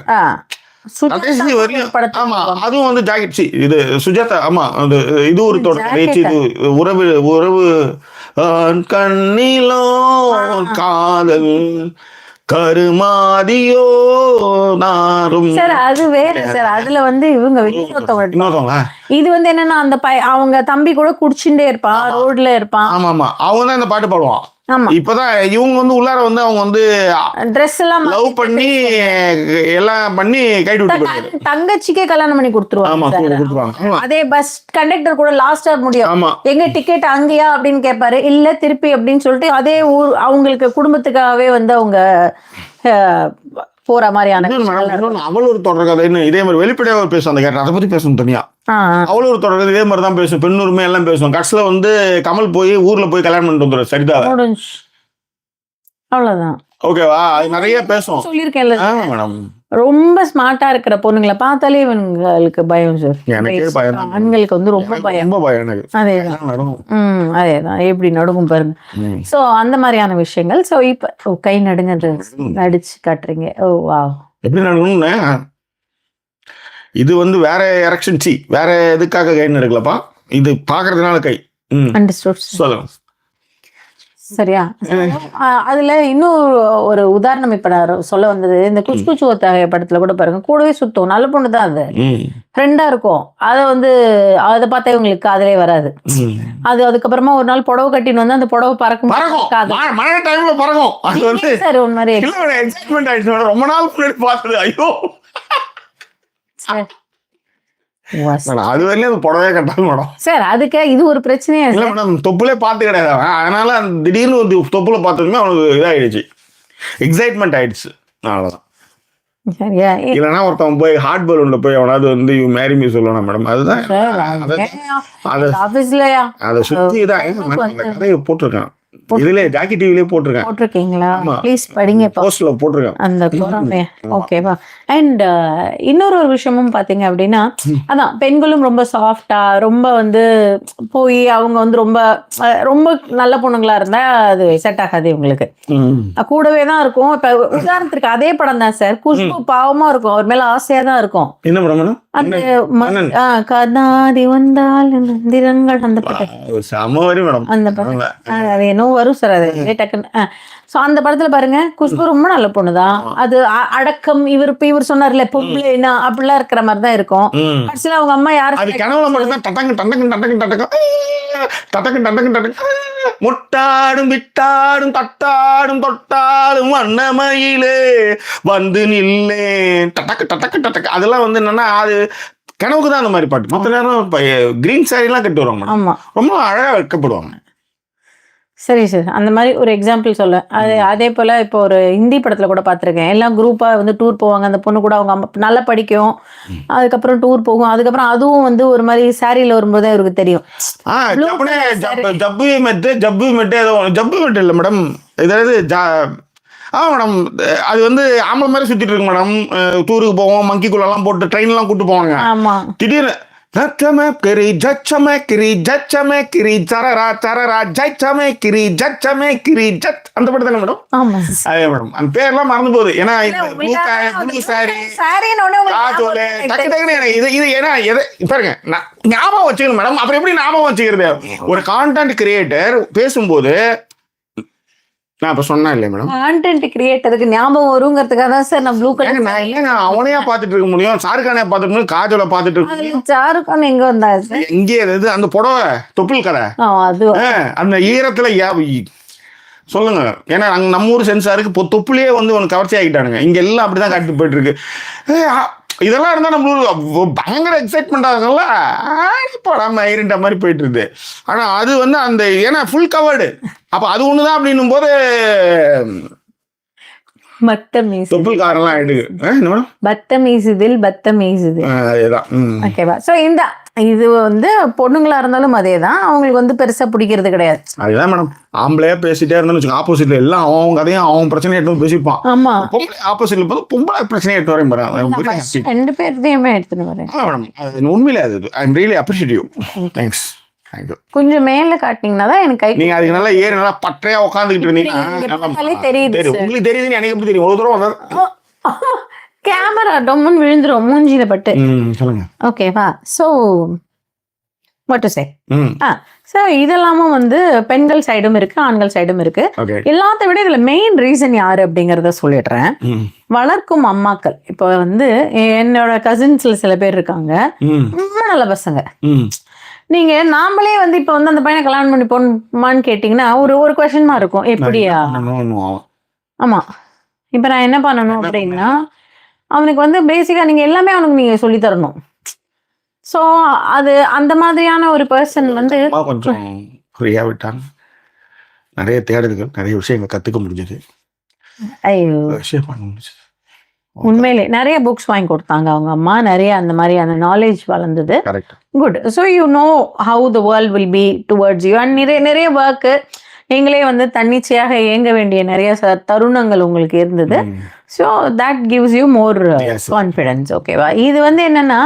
ஆமா, அதுவும் வந்து ஜாக்கெட் இது சுஜாதா. ஆமா, அது இது ஒரு தொடர் உறவு உறவு கண்ணிலோ காதல் கருமாதியோ நாரும். சார் அது வேற சார், அதுல வந்து இவங்க இன்னொருத்தவங்க. இது வந்து என்னன்னா அந்த அவங்க தம்பி கூட குடிச்சுட்டே இருப்பான், ரோட்ல இருப்பான். ஆமா ஆமா, அவங்க தான் இந்த பாட்டு பாடுவான். இப்பதான் இவங்க வந்து உள்ளார வந்து அவங்க வந்து ட்ரெஸ் எல்லாம் லவ் பண்ணி எல்லாம் பண்ணி கைட்டு விட்டு தங்கச்சிக்கே கல்யாணம் பண்ணி கொடுத்துருவாங்க. அதே பஸ் கண்டக்டர் கூட லாஸ்டா முடியும், எங்க டிக்கெட் அங்கேயா அப்படின்னு கேட்பாரு, இல்ல திருப்பி அப்படின்னு சொல்லிட்டு அதே ஊர் அவங்களுக்கு குடும்பத்துக்காகவே வந்து அவங்க போற மாதிரியான. அவள் ஒரு தொடர் கதை இதே மாதிரி வெளிப்படையாக பேசும், அந்த கேரக்டர் அதை பத்தி பேசணும் தனியா. அவ்வளவு ஒரு தொடர் இதே மாதிரி தான் பேசும், பெண்ணுரிமை எல்லாம் பேசும். கடைசியில வந்து கமல் போய் ஊர்ல போய் கல்யாணம் பண்ணிட்டு வந்துடுற சரிதா, அவ்வளவுதான். ஓகேவா? அது நிறைய பேசும், சொல்லியிருக்கேன்ல மேடம். ரொம்ப ஸ்மார்ட்டா இருக்கிற பொண்ணுங்களை பார்த்தாலே இவங்களுக்கு பயம் சார். எனக்கே பயம், ஆண்களுக்கு வந்து ரொம்ப பயம். அதேதான் எப்படி நடுங்கும் பாருங்க. சோ அந்த மாதிரியான விஷயங்கள். சோ இப்ப கை நடுங்க நடிச்சு காட்டுறீங்க. ஓ வா, எப்படி நடுங்கணும்னு இது வந்து வேற எரெக்ஷன் வேற எதுக்காக கை நடுக்கலப்பா, இது பாக்குறதுனால கை. அண்டர்ஸ்டுட், சொல்லுங்க. சரியா? அதுல இன்னும் ஒரு உதாரணம் இப்ப நான் சொல்ல வந்தது, இந்த குச் குச் ஹோத்தா ஹை படத்துல கூட பாருங்க, கூடவே சுத்தும், நல்ல பொண்ணு தான், அது ஃப்ரெண்டா இருக்கும். அதை வந்து அதை பார்த்தா இவங்களுக்கு காதலே வராது. அது அதுக்கப்புறமா ஒரு நாள் புடவை கட்டின்னு வந்து அந்த புடவை பறக்கும், மழை டைம்ல பறக்கும். அது வந்து சார் ஒரு மாதிரி எக்ஸைட்மென்ட் ஆயிடுச்சு, ரொம்ப நாள் முன்னாடி பார்த்தது. ஐயோ அது வரையிலும் புடவே கட்டாது மேடம். சார் அதுக்கு இது ஒரு பிரச்சனையா இல்லை மேடம், தொப்புலே பார்த்து கிடையாது. அதனால திடீர்னு ஒரு தொப்புல பார்த்ததுமே அவனுக்கு இதாயிடுச்சு, எக்ஸைட்மெண்ட் ஆயிடுச்சு, அவ்வளவுதான். சரியா? இல்லைன்னா ஒருத்தவன் போய் ஹார்ட் பலூன்ல போய் அவனாவது வந்து யூ மேரி மீ சொல்லணும் மேடம். அதுதான் அதை சுத்தி தான் கதையை போட்டிருக்கான். இதுல ஜாக்கி டிவிலே போட்டிருக்கேன். போட்டிருக்கீங்களா? ப்ளீஸ் படிங்க. போஸ்ட்ல போட்டிருக்கேன் அந்த பொறாமை. ஓகேவா? அண்ட் இன்னொரு ஒரு விஷயமும் பாத்தீங்க அப்படின்னா, அதான் பெண்களும் ரொம்ப சாஃப்டா, ரொம்ப வந்து போய் அவங்க வந்து ரொம்ப ரொம்ப நல்ல பொண்ணுங்களா இருந்தா அது செட் ஆகாது இவங்களுக்கு. கூடவே தான் இருக்கும். இப்ப உதாரணத்துக்கு அதே படம் தான் சார், குஷ்பு பாவமா இருக்கும், அவர் மேல ஆசையா தான் இருக்கும். என்ன படம்? அந்த கதாதி வந்தால் மந்திரங்கள், அந்த படம் சமவரி மேடம். அந்த படம் அது என்னவோ வரும் சார், அது டக்குன்னு. ஸோ அந்த படத்துல பாருங்க, குஷ்பு ரொம்ப நல்ல பொண்ணுதான். அது அடக்கம், இவர் சொன்னார்ல பொம்பளைனா அப்படிலாம் இருக்கிற மாதிரி தான் இருக்கும். கடைசியில் அவங்க அம்மா யாரும் அது கனவுல மட்டும் தான் டட்டங்கு டட்டங்கு டட்டங்கு டட்டங்கு டட்டங்கு டட்டங்கு டட்டங்கு முட்டாடும் விட்டாடும் தட்டாடும் தொட்டாடும் வண்ணமயிலே வந்து நில்லே டட்டக்கு டட்டக்கு டட்டக்கு. அதெல்லாம் வந்து என்னன்னா அது கனவுக்கு தான் அந்த மாதிரி பாட்டு. மற்ற நேரம் கிரீன் சாரிலாம் கட்டி வருவாங்க. ஆமா, ரொம்ப அழகா வைக்கப்படுவாங்க. சரி சார், அந்த மாதிரி ஒரு எக்ஸாம்பிள் சொல்ல. அது அதே போல் இப்போ ஒரு ஹிந்தி படத்தில் கூட பார்த்துருக்கேன். எல்லாம் குரூப்பாக வந்து டூர் போவாங்க. அந்த பொண்ணு கூட அவங்க அம்மா நல்லா படிக்கும், அதுக்கப்புறம் டூர் போகும், அதுக்கப்புறம் அதுவும் வந்து ஒரு மாதிரி சாரியில் வரும்போது தான் இவருக்கு தெரியும். ஜப்பு மெட்டு ஏதோ ஜப்பு மெட்டு இல்லை மேடம், ஏதாவது மேடம் அது வந்து ஆம்பளை மாதிரி சுற்றிட்டு இருக்கு மேடம். டூருக்கு போவோம், மங்கிக்குள்ளெல்லாம் போட்டு ட்ரெயின்லாம் கூப்பிட்டு போவாங்க. ஆமாம், திடீர்னு அந்த படம் தானே மேடம்? அதே மேடம், அந்த பேர்லாம் மறந்து போகுது. ஏன்னா பாருங்க, ஞாபகம் வச்சுக்கணும் மேடம். அப்புறம் எப்படி ஞாபகம் வச்சுக்கிறது? ஒரு கான்டென்ட் கிரியேட்டர் பேசும்போது நான் இப்ப சொன்னேன் இல்லையா மேடம், கான்டென்ட் கிரியேட்டருக்கு ஞாபகம் வருங்கிறதுக்காக தான் சார் நான் ப்ளூ கலர். நான் இல்லைங்க அவனையா பார்த்துட்டு இருக்க முடியும், ஷாருக்கானே பார்த்துட்டு முடியும், காஜோல பார்த்துட்டு இருக்க. ஷாருக்கான் எங்க வந்தா சார்? எங்கே அந்த புடவை தொப்புள் கதை, அது அந்த ஈரத்துல சொல்லுங்க. ஏன்னா அங்க நம்ம ஊர் சென்சாருக்கு தொப்புலயே வந்து உனக்கு கவர்ச்சி ஆகிட்டானுங்க. இங்க எல்லாம் அப்படிதான் காட்டு போயிட்டு இருக்கு. இதெல்லாம் இருந்தா நம்மளுக்கு பயங்கர எக்ஸைட்மெண்ட் ஆகுங்களா, படம் இருண்ட மாதிரி போயிட்டு இருக்கு. ஆனா அது வந்து அந்த ஏன்னா ஃபுல் கவர்டு, அப்ப அது ஒண்ணுதான் அப்படின்னும் போது தொப்புள்காரெல்லாம் ஆயிடுது. ஓகேவா? சோ இந்த இது வந்து பொண்ணுங்களா இருந்தாலும் அதேதான், அவங்களுக்கு வந்து பெருசா பிடிக்கிறது கிடையாது. அதுதான் மேடம், ஆம்பளையா பேசிட்டே இருந்தாலும் ஆப்போசிட்ல எல்லாம் அவங்க கதையும் அவன் பிரச்சனை எடுத்து பேசிப்பான். ஆமா, பொம்பளை ஆப்போசிட்ல போது பொம்பளை பிரச்சனை எடுத்து வரேன் பாருங்க, ரெண்டு பேர்த்தையுமே எடுத்துன்னு வரேன் மேடம். அது உண்மையிலே அது I am really appreciate you. Thanks. கொஞ்சம் மேல காட்டினீங்கன்னா தான் எனக்கு நீங்க அதுக்கு நல்லா ஏறி நல்லா பட்டையா உட்காந்துக்கிட்டு இருந்தீங்கன்னா தெரியுது. உங்களுக்கு தெரியுதுன்னு எனக்கு எப்படி தெரியும்? ஒரு தூரம் கேமரா டொம்முன்னு விழுந்துரும் மூஞ்சில பட்டு. சொல்லுங்க. ஓகேவா? So what to say, so இதெல்லாமும் வந்து பெண்கள் சைடும் இருக்கு, ஆண்கள் சைடும் இருக்கு. எல்லாத்த விட இதுல மெயின் ரீசன் யாரு அப்படிங்கறத சொல்லிடுறேன். வளர்க்கும் அம்மாக்கள். இப்போ வந்து என்னோட கசின்ஸ்ல சில பேர் இருக்காங்க, ரொம்ப நல்ல பசங்க. நீங்க நாமளே வந்து இப்ப வந்து அந்த பையனை கல்யாணம் பண்ணி போமான்னு கேட்டீங்கன்னா ஒரு கொஸ்டின் மார்க் இருக்கும். எப்படியா? ஆமா, இப்ப நான் என்ன பண்ணணும் அப்படின்னா, அவனுக்கு வந்து பேசிக்கா நீங்க எல்லாமே அவனுக்கு நீங்க சொல்லி தரணும். சோ அது அந்த மாதிரியான ஒரு பர்சன் வந்து கொஞ்சம் ஃப்ரீயா விட்டாங்க. நிறைய தேடுதல்கள், நிறைய விஷயங்கள் கத்துக்க முடிஞ்சது. ஐயோ, உண்மையிலே நிறைய புக்ஸ் வாங்கி கொடுத்தாங்க அவங்க அம்மா, நிறைய அந்த மாதிரியான நாலேஜ் வளர்ந்தது. Good. So you know how the world will be towards you. And நிறைய ஒர்க்கு நீங்களே வந்து தன்னிச்சையாக இயங்க வேண்டிய நிறைய தருணங்கள் உங்களுக்கு இருந்தது. So that gives you more confidence. ஓகேவா? இது வந்து என்னன்னா,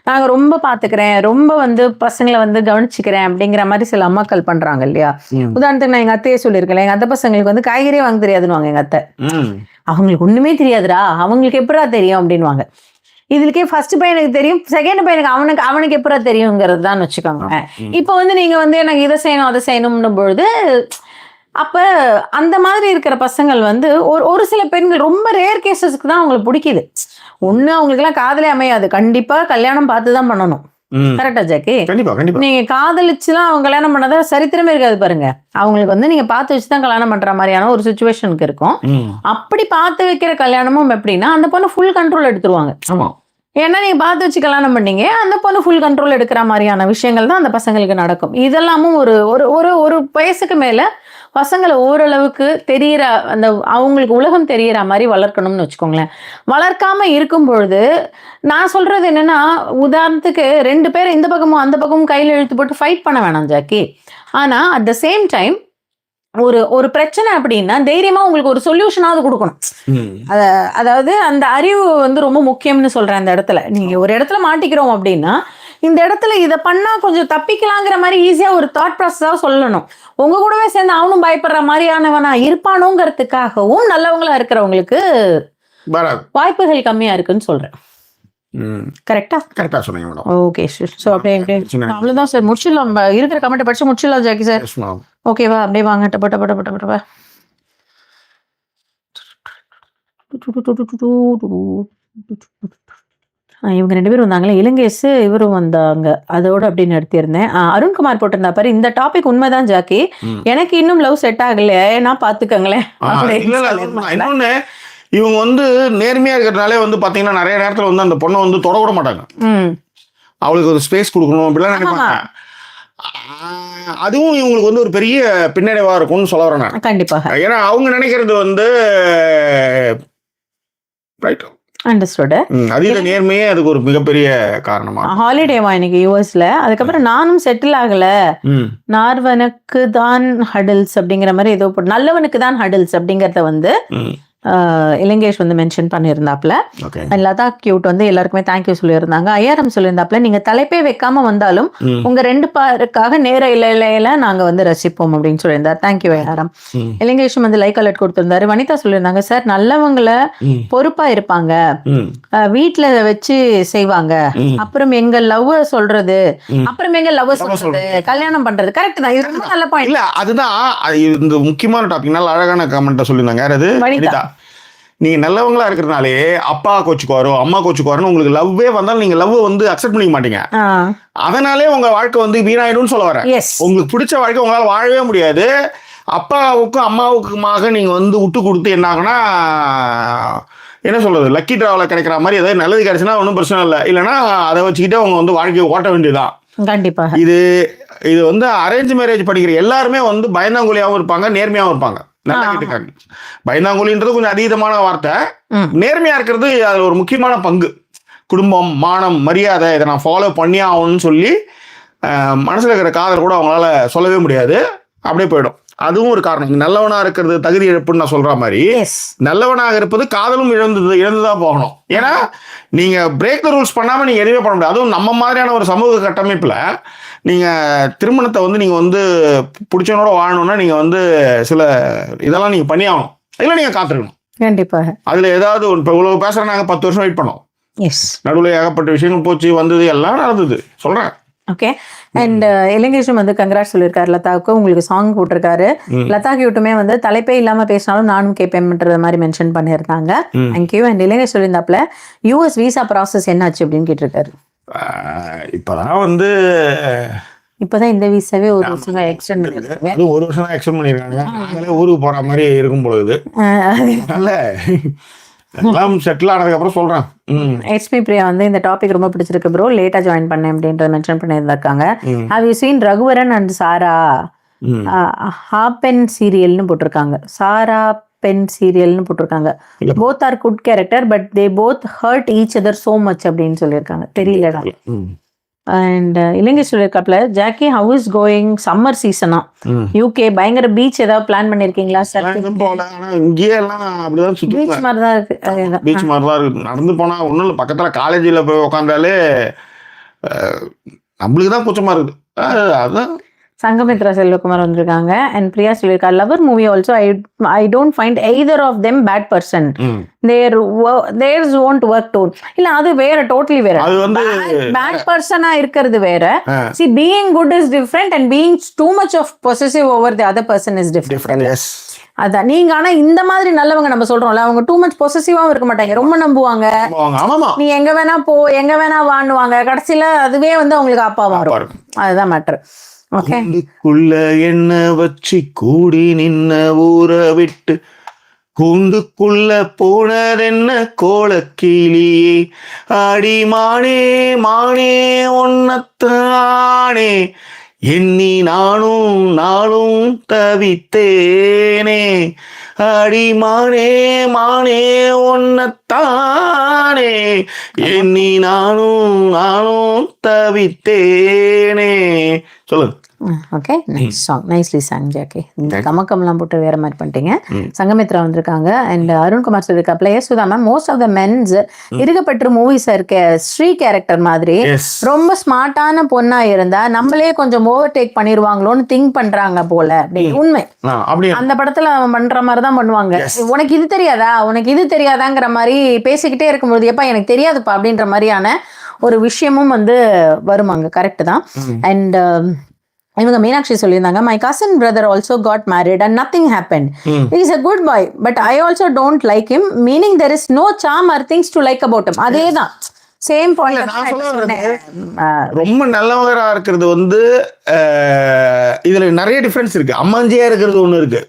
நாங்கள் ரொம்ப பார்த்துக்கிறேன், ரொம்ப வந்து பசங்களை வந்து கவனிச்சுக்கிறேன் அப்படிங்கிற மாதிரி சில அம்மாக்கள் பண்றாங்க இல்லையா? உதாரணத்துக்கு நான் எங்க அத்தையே சொல்லியிருக்கேன், எங்க அத்தை பசங்களுக்கு வந்து காய்கறியே வாங்க தெரியாதுன்னு எங்க அத்தை. அவங்களுக்கு ஒண்ணுமே தெரியாதுடா, அவங்களுக்கு எப்படா தெரியும் அப்படின்வாங்க. இதுக்கே ஃபர்ஸ்ட் பையனுக்கு தெரியும், செகண்ட் பையனுக்கு அவனுக்கு எப்படா தெரியுங்கிறது தான் வச்சுக்கோங்க. இப்போ வந்து நீங்க வந்து எனக்கு இதை செய்யணும் அதை செய்யணும்னும் பொழுது, அப்ப அந்த மாதிரி இருக்கிற பசங்கள் வந்து ஒரு சில பெண்கள் ரொம்ப ரேர் கேசஸ்க்கு தான் அவங்களுக்கு பிடிக்குது. ஒண்ணு அவங்களுக்கு எல்லாம் காதலே அமையாது, கண்டிப்பா கல்யாணம் பார்த்துதான் பண்ணணும். கரெக்டா ஜாக்கி? நீங்க காதலிச்சுலாம் அவங்க கல்யாணம் பண்ணாத சரித்திரமே இருக்காது பாருங்க. அவங்களுக்கு வந்து நீங்க பார்த்து வச்சுதான் கல்யாணம் பண்ற மாதிரியான ஒரு சிச்சுவேஷனுக்கு இருக்கும். அப்படி பார்த்து வைக்கிற கல்யாணமும் எப்படின்னா, அந்த பொண்ணு ஃபுல் கண்ட்ரோல் எடுத்துருவாங்க. ஏன்னா நீங்க பார்த்து வச்சு கல்யாணம் பண்ணீங்க, அந்த பொண்ணு ஃபுல் கண்ட்ரோல் எடுக்கிற மாதிரியான விஷயங்கள் தான் அந்த பசங்களுக்கு நடக்கும். இதெல்லாமும் ஒரு வயசுக்கு மேல பசங்களை ஓரளவுக்கு தெரியற அந்த அவங்களுக்கு உலகம் தெரியற மாதிரி வளர்க்கணும்னு வச்சுக்கோங்களேன். வளர்க்காம இருக்கும் பொழுது நான் சொல்றது என்னன்னா, உதாரணத்துக்கு 2 பேர் இந்த பக்கமும் அந்த பக்கமும் கையில இழுத்து போட்டு ஃபைட் பண்ண வேணாம் ஜாக்கி. ஆனா அட் த சேம் டைம் ஒரு பிரச்சனை அப்படின்னா தைரியமா உங்களுக்கு ஒரு சொல்யூஷனாவது கொடுக்கணும். அதாவது அந்த அறிவு வந்து ரொம்ப முக்கியம்னு சொல்றேன். அந்த இடத்துல நீங்க ஒரு இடத்துல மாட்டிக்கிறோம் அப்படின்னா இந்த இடத்துல இதை பண்ணா கொஞ்சம் தப்பிக்கலாங்கிற மாதிரி ஈஸியா ஒரு தாட் ப்ராசஸா சொல்லணும். உங்க கூடவே சேர்ந்து அவனும் பயப்படுற மாதிரியானவனா இருப்பானோங்கிறதுக்காகவும் நல்லவங்களா இருக்கிறவங்களுக்கு வாய்ப்புகள் கம்மியா இருக்குன்னு சொல்றேன். கரெக்டா சொன்னீங்க மேடம். Okay sir. ஸோ அப்படியே அவ்வளோதான் சார், முடிச்சிடலாம். இருக்கிற கமெண்ட் படிச்சு முடிச்சிடலாம் ஜாக்கி சார். ஓகேவா? அப்படியே வாங்க. டப்பா இவங்க 2 பேரும் வந்தாங்களே, இலங்கேஷ் இவரும் வந்தாங்க. அதோட அப்படி நிறுத்தியிருந்தேன். அருண்குமார் போட்டிருந்தா பாரு, இந்த டாபிக் உண்மைதான் ஜாக்கி, எனக்கு இன்னும் லவ் செட் ஆகல, நான் பாத்துக்கங்களேன். இன்னொன்னு இவங்க வந்து நேர்மையா இருக்கிறதுனாலே வந்து பாத்தீங்கன்னா நிறைய நேரத்துல வந்து அந்த பொண்ணை வந்து தொட விட மாட்டாங்க. அவளுக்கு ஒரு ஸ்பேஸ் கொடுக்கணும் அப்படிலாம் நினைப்பாங்க. அதுவும் இவங்களுக்கு வந்து ஒரு பெரிய பின்னடைவா இருக்கும்னு சொல்ல வரேன் நான். கண்டிப்பா. ஏன்னா அவங்க நினைக்கிறது வந்து ரைட். அண்டர்ஸ்டுட். அதீத நேர்மையே அதுக்கு ஒரு மிகப்பெரிய காரணமா. ஹாலிடேவா இன்னைக்கு யூஎஸ்ல, அதுக்கப்புறம் நானும் செட்டில் ஆகல, நார்வனுக்கு தான் ஹடில்ஸ் அப்படிங்கிற மாதிரி ஏதோ நல்லவனுக்கு தான் ஹடில்ஸ் அப்படிங்கறத வந்து இலங்கேஷ் வந்து மென்ஷன் பண்ணியிருந்தாப்ல. லதா கியூட் வந்து எல்லாருக்குமே தேங்க்யூ சொல்லியிருந்தாங்க. ஐஆர்எம் சொல்லியிருந்தாப்ல, நீங்க தலைப்பே வைக்காம வந்தாலும் உங்க 2 பேருக்காக நேர இலையில நாங்க வந்து ரசிப்போம் அப்படின்னு சொல்லியிருந்தார். தேங்க்யூ ஐஆர்எம். இலங்கேஷும் வந்து லைக் அலர்ட் கொடுத்திருந்தாரு. வனிதா சொல்லியிருந்தாங்க, சார் நல்லவங்களை பொறுப்பா இருப்பாங்க, வீட்டுல வச்சு செய்வாங்க, அப்புறம் எங்க லவ் சொல்றது, அப்புறம் எங்க லவ் சொல்றது, கல்யாணம் பண்றது. கரெக்ட் தான், இது ரொம்ப நல்ல பாயிண்ட். இல்ல அதுதான் இந்த முக்கியமான டாபிக். நல்ல அழகான கமெண்ட் சொல்லியிருந்தாங்க. யார் அது? வனிதா. நீங்க நல்லவங்களா இருக்கிறதுனாலே அப்பா கோச்சுக்குவாரோ அம்மா கோச்சுக்குவாரோன்னு உங்களுக்கு லவ்வே வந்தாலும் நீங்க லவ் வந்து அக்செப்ட் பண்ணிக்க மாட்டீங்க. அதனாலே உங்க வாழ்க்கை வந்து வீணாயிடும்னு சொல்ல வரேன். உங்களுக்கு பிடிச்ச வாழ்க்கை உங்களால வாழவே முடியாது. அப்பாவுக்கும் அம்மாவுக்குமாக நீங்க வந்து விட்டு கொடுத்து என்ன ஆகுனா என்ன சொல்றது, லக்கி டிராவல கிடைக்கிற மாதிரி ஏதாவது நல்லது கிடைச்சுன்னா ஒன்றும் பிரச்சனை இல்லை, இல்லைன்னா அதை வச்சுக்கிட்டே அவங்க வந்து வாழ்க்கையை ஓட்ட வேண்டியதுதான். கண்டிப்பா. இது வந்து அரேஞ்ச் மேரேஜ் படிக்கிற எல்லாருமே வந்து பயந்தாங்குழியாவும் இருப்பாங்க, நேர்மையாவும் இருப்பாங்க. நல்லா கேட்டுக்காங்க. பயந்தாங்குழின்றது கொஞ்சம் அதீதமான வார்த்தை. நேர்மையா இருக்கிறது அதுல ஒரு முக்கியமான பங்கு. குடும்பம், மானம், மரியாதை, இதை நான் ஃபாலோ பண்ணி ஆகணும்னு சொல்லி மனசுல இருக்கிற காதல் கூட அவங்களால சொல்லவே முடியாது, அப்படியே போயிடும். அதுவும் ஒரு காரணம். நல்லவனா இருக்கிறது தகுதி இழப்புன்னு நான் சொல்ற மாதிரி, நல்லவனாக இருப்பது காதலும் இழந்துதான் போகணும். ஏன்னா நீங்க பிரேக் த ரூல்ஸ் பண்ணாம நீங்க எதுவுமே பண்ண முடியாது. அதுவும் நம்ம மாதிரியான ஒரு சமூக கட்டமைப்புல நீங்க திருமணத்தை வந்து நீங்க வந்து பிடிச்சவனோட வாழணும்னா நீங்க வந்து சில இதெல்லாம் நீங்க பண்ணி ஆகணும், இல்லை நீங்க காத்திருக்கணும். கண்டிப்பாக. அதுல ஏதாவது இப்போ இவ்வளவு பேசுறேன், நாங்க 10 வருஷம் வெயிட் பண்ணோம். நடுவில் ஏகப்பட்ட விஷயங்கள் போச்சு, வந்தது, எல்லாம் நடந்தது சொல்றேன். ஓகே. அண்ட் இலங்கேஷும் வந்து கங்க்ராட் சொல்லியிருக்காரு லதாவுக்கு. உங்களுக்கு சாங் போட்டிருக்காரு. லதா கியூட்டுமே வந்து தலைப்பே இல்லாம பேசினாலும் நானும் கேட்பேன்ன்ற மாதிரி மென்ஷன் பண்ணியிருந்தாங்க. தேங்க்யூ. அண்ட் இலங்கேஷ் சொல்லியிருந்தாப்புல யூஎஸ் விசா ப்ராசஸ் என்னாச்சு அப்படின்னு கேட்டிருக்காரு. இப்பதான் இந்த விசாவே ஒரு வருஷம் எக்ஸ்டெண்ட் பண்ணிருக்காங்க. அது ஒரு வருஷம் எக்ஸ்டெண்ட் பண்ணிருக்காங்க. ஊருக்கு போற மாதிரி இருக்கும் பொழுது எல்லாம் செட்டில் ஆனதுக்கு அப்புறம் சொல்றேன். எச்பி பிரியா வந்து இந்த டாபிக் ரொம்ப பிடிச்சிருக்கு ப்ரோ, லேட்டா ஜாயின் பண்ணேன் அப்படின்றத மென்ஷன் பண்ணியிருந்திருக்காங்க. Have you seen Raghuvaran and Sara happen சீரியல்னு போட்டிருக்காங்க. சாரா பென் சீரியல்னு போட்டிருக்காங்க. Both are good character but they both hurt each other so much அப்படின்னு சொல்லியிருக்காங்க. தெரியலடா. அண்ட் இலங்கேஷ் சொல்லியிருக்காப்ல, Jackie how is going summer சீசனா யூகே? பயங்கர பீச் ஏதாவது பிளான் பண்ணிருக்கீங்களா சார்? பீச் மாதிரி தான் இருக்கு. பீச் மாதிரி தான் இருக்கு. நடந்து போனா ஒன்றும் இல்லை, பக்கத்துல காலேஜில் போய் உட்காந்தாலே நம்மளுக்கு தான் கூச்சமா இருக்குது. அதான் சங்கமித்ரா செல்வகுமார் வந்திருக்காங்க. அண்ட் பிரியா சொல்லியிருக்காரு, lover movie also I don't find either of them bad person, there's won't work too. இல்ல அது வேற, டோட்டலி வேற. அது வந்து பேட் பர்சனா இருக்கிறது வேற. see being good is different and being too much of possessive over the other person is different. yes. அதான் நீங்க. ஆனா இந்த மாதிரி நல்லவங்க நம்ம சொல்றோம்ல, அவங்க டூ மச் பொசசிவாவும் இருக்க மாட்டாங்க, ரொம்ப நம்புவாங்க. நீ எங்க வேணா போ, எங்க வேணா வாண்டுவாங்க. கடைசியில அதுவே வந்து அவங்களுக்கு அப்பாவா இருக்கும். அதுதான் மேட்டர். கூண்டுக்குள்ள என்ன வச்சு கூடி நின்ன ஊற விட்டு கூண்டுக்குள்ள போனதென்ன கோலக்கிளியே, ஆடி மானே மானே ஒன்னத்தானே எண்ணி நானும் நாளும் தவித்தேனே, அடி மானே மானே ஒன்னத்தானே எண்ணி நானும் நானும் தவித்தேனே. சொல்லுங்க. Okay, nice song, nicely sang Jackie. கமக்கம்லாம் போட்டு வேற மாதிரி பண்ணிட்டீங்க. சங்கமித்ரா வந்திருக்காங்க அண்ட் அருண்குமார் சொல்லியிருக்காப்ல, Sudha ma'am most of the men's இருக்கப்பட்டு மூவிஸ் இருக்க ஸ்ரீ கேரக்டர் மாதிரி ரொம்ப ஸ்மார்ட்டான பொண்ணா இருந்தா நம்மளே கொஞ்சம் ஓவர் டேக் பண்ணிடுவாங்களோன்னு திங்க் பண்றாங்க போல. உண்மை, அந்த படத்துல அவன் பண்ற மாதிரி தான் பண்ணுவாங்க. உனக்கு இது தெரியாதா, உனக்கு இது தெரியாதாங்கிற மாதிரி பேசிக்கிட்டே இருக்கும்போது எப்பா எனக்கு தெரியாதுப்பா அப்படின்ற மாதிரியான ஒரு விஷயமும் வந்து வருமாங்க. கரெக்ட் தான். அண்ட் இவங்க மீனாட்சி சொல்லியிருந்தாங்க, my cousin brother also got married and nothing happen. He is a good boy but I also don't like him, meaning there is no charm or things to like about him. அதே தான் same point. ரொம்ப நல்லவரா இருக்கிறது வந்து இதுல நிறைய difference இருக்கு. அம்மாஞ்சியா இருக்கிறது ஒண்ணு இருக்கு.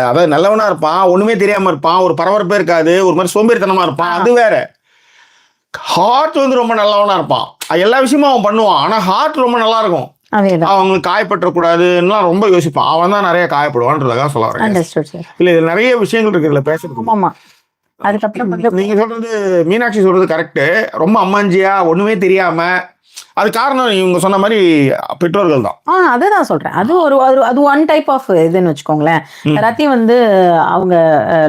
அதாவது நல்லவனா இருப்பான், ஒண்ணுமே தெரியாம இருப்பான், ஒரு பரபரப்பே இருக்காது, ஒரு மாதிரி சோம்பேறித்தனமா இருப்பான், அது வேற. ஹார்ட் வந்து ரொம்ப நல்லவனா இருப்பான், எல்லா விஷயமும் அவன் பண்ணுவான், ஆனா ஹார்ட் ரொம்ப நல்லா இருக்கும். அவங்களுக்கு காயப்பற்றக்கூடாதுன்னா ரொம்ப யோசிப்பான். அவன் தான் நிறைய காயப்படுவான்றதான் சொல்ல வரேன். இல்ல இதுல நிறைய விஷயங்கள் இருக்கு இதுல பேசுறதுக்கு. அதுக்கப்புறம் நீங்க சொல்றது, மீனாட்சி சொல்றது கரெக்ட். ரொம்ப அம்மாஞ்சியா ஒண்ணுமே தெரியாம, அது காரணம் இவங்க சொன்ன மாதிரி பெற்றோர்கள் தான். அதுதான் சொல்றேன். அது ஒரு அது ஒன் டைப் ஆஃப் இதுன்னு வச்சுக்கோங்களேன். ரத்தி வந்து அவங்க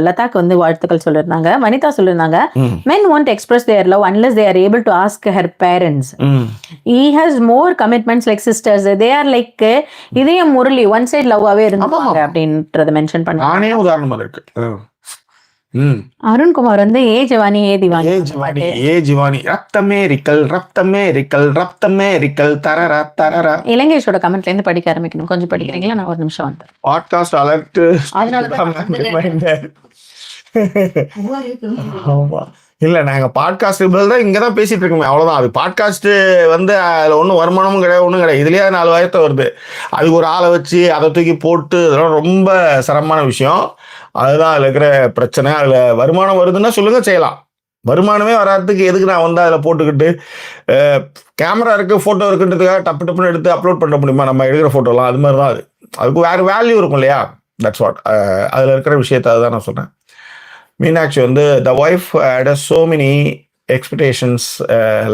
லதாக்கு வந்து வாழ்த்துக்கள் சொல்லியிருந்தாங்க. வனிதா சொல்லியிருந்தாங்க, men won't express their love unless they are able to ask her parents. He has more commitments like sisters. They are like இதயம் முரளி ஒன் சைடு லவ்வாவே இருந்தாங்க அப்படின்றத மென்ஷன் பண்ணாங்க. நானே உதாரணமா இருக்கு. அருண்குமார் வந்து ஏ ஜவானி ஏ திவானி ஏ ஜிவானி ரப்தமே ரிக்கல் ரப்தமே ரிக்கல் ரப்தமே ரிக்கல் தரரா தரரா. இலங்கேஷோட கமெண்ட்ல இருந்து படிக்க ஆரம்பிக்கணும். கொஞ்சம் படிக்கிறீங்களா? நான் ஒரு நிமிஷம் வந்தேன். Podcast alert. இல்ல நாங்க பாட்காஸ்ட் தான் இங்கதான் பேசிட்டு இருக்கோமே, அவ்வளவுதான். அது பாட்காஸ்ட் வந்து அதுல ஒன்றும் வருமானமும் கிடையாது, ஒன்றும் கிடையாது. இதுலயே 4 வாயத்தை வருது. அதுக்கு ஒரு ஆளை வச்சு அதை தூக்கி போட்டு அதெல்லாம் ரொம்ப சிரமமான விஷயம். அதுதான் அதுல இருக்கிற பிரச்சனை. அதுல வருமானம் வருதுன்னா சொல்லுங்க, செய்யலாம். வருமானமே வராதுக்கு எதுக்கு நான் வந்து அதில் போட்டுக்கிட்டு கேமரா இருக்கு, ஃபோட்டோ இருக்குன்றதுக்காக டப்பு டப்புன்னு எடுத்து அப்லோட் பண்ண முடியுமா நம்ம எடுக்கிற ஃபோட்டோலாம்? அது மாதிரி தான் அது. அதுக்கு வேறு வேல்யூ இருக்கும் இல்லையா? That's what. அதில் இருக்கிற விஷயத்தை அதுதான் நான் சொன்னேன். மீனாட்சி வந்து the wife had so many expectations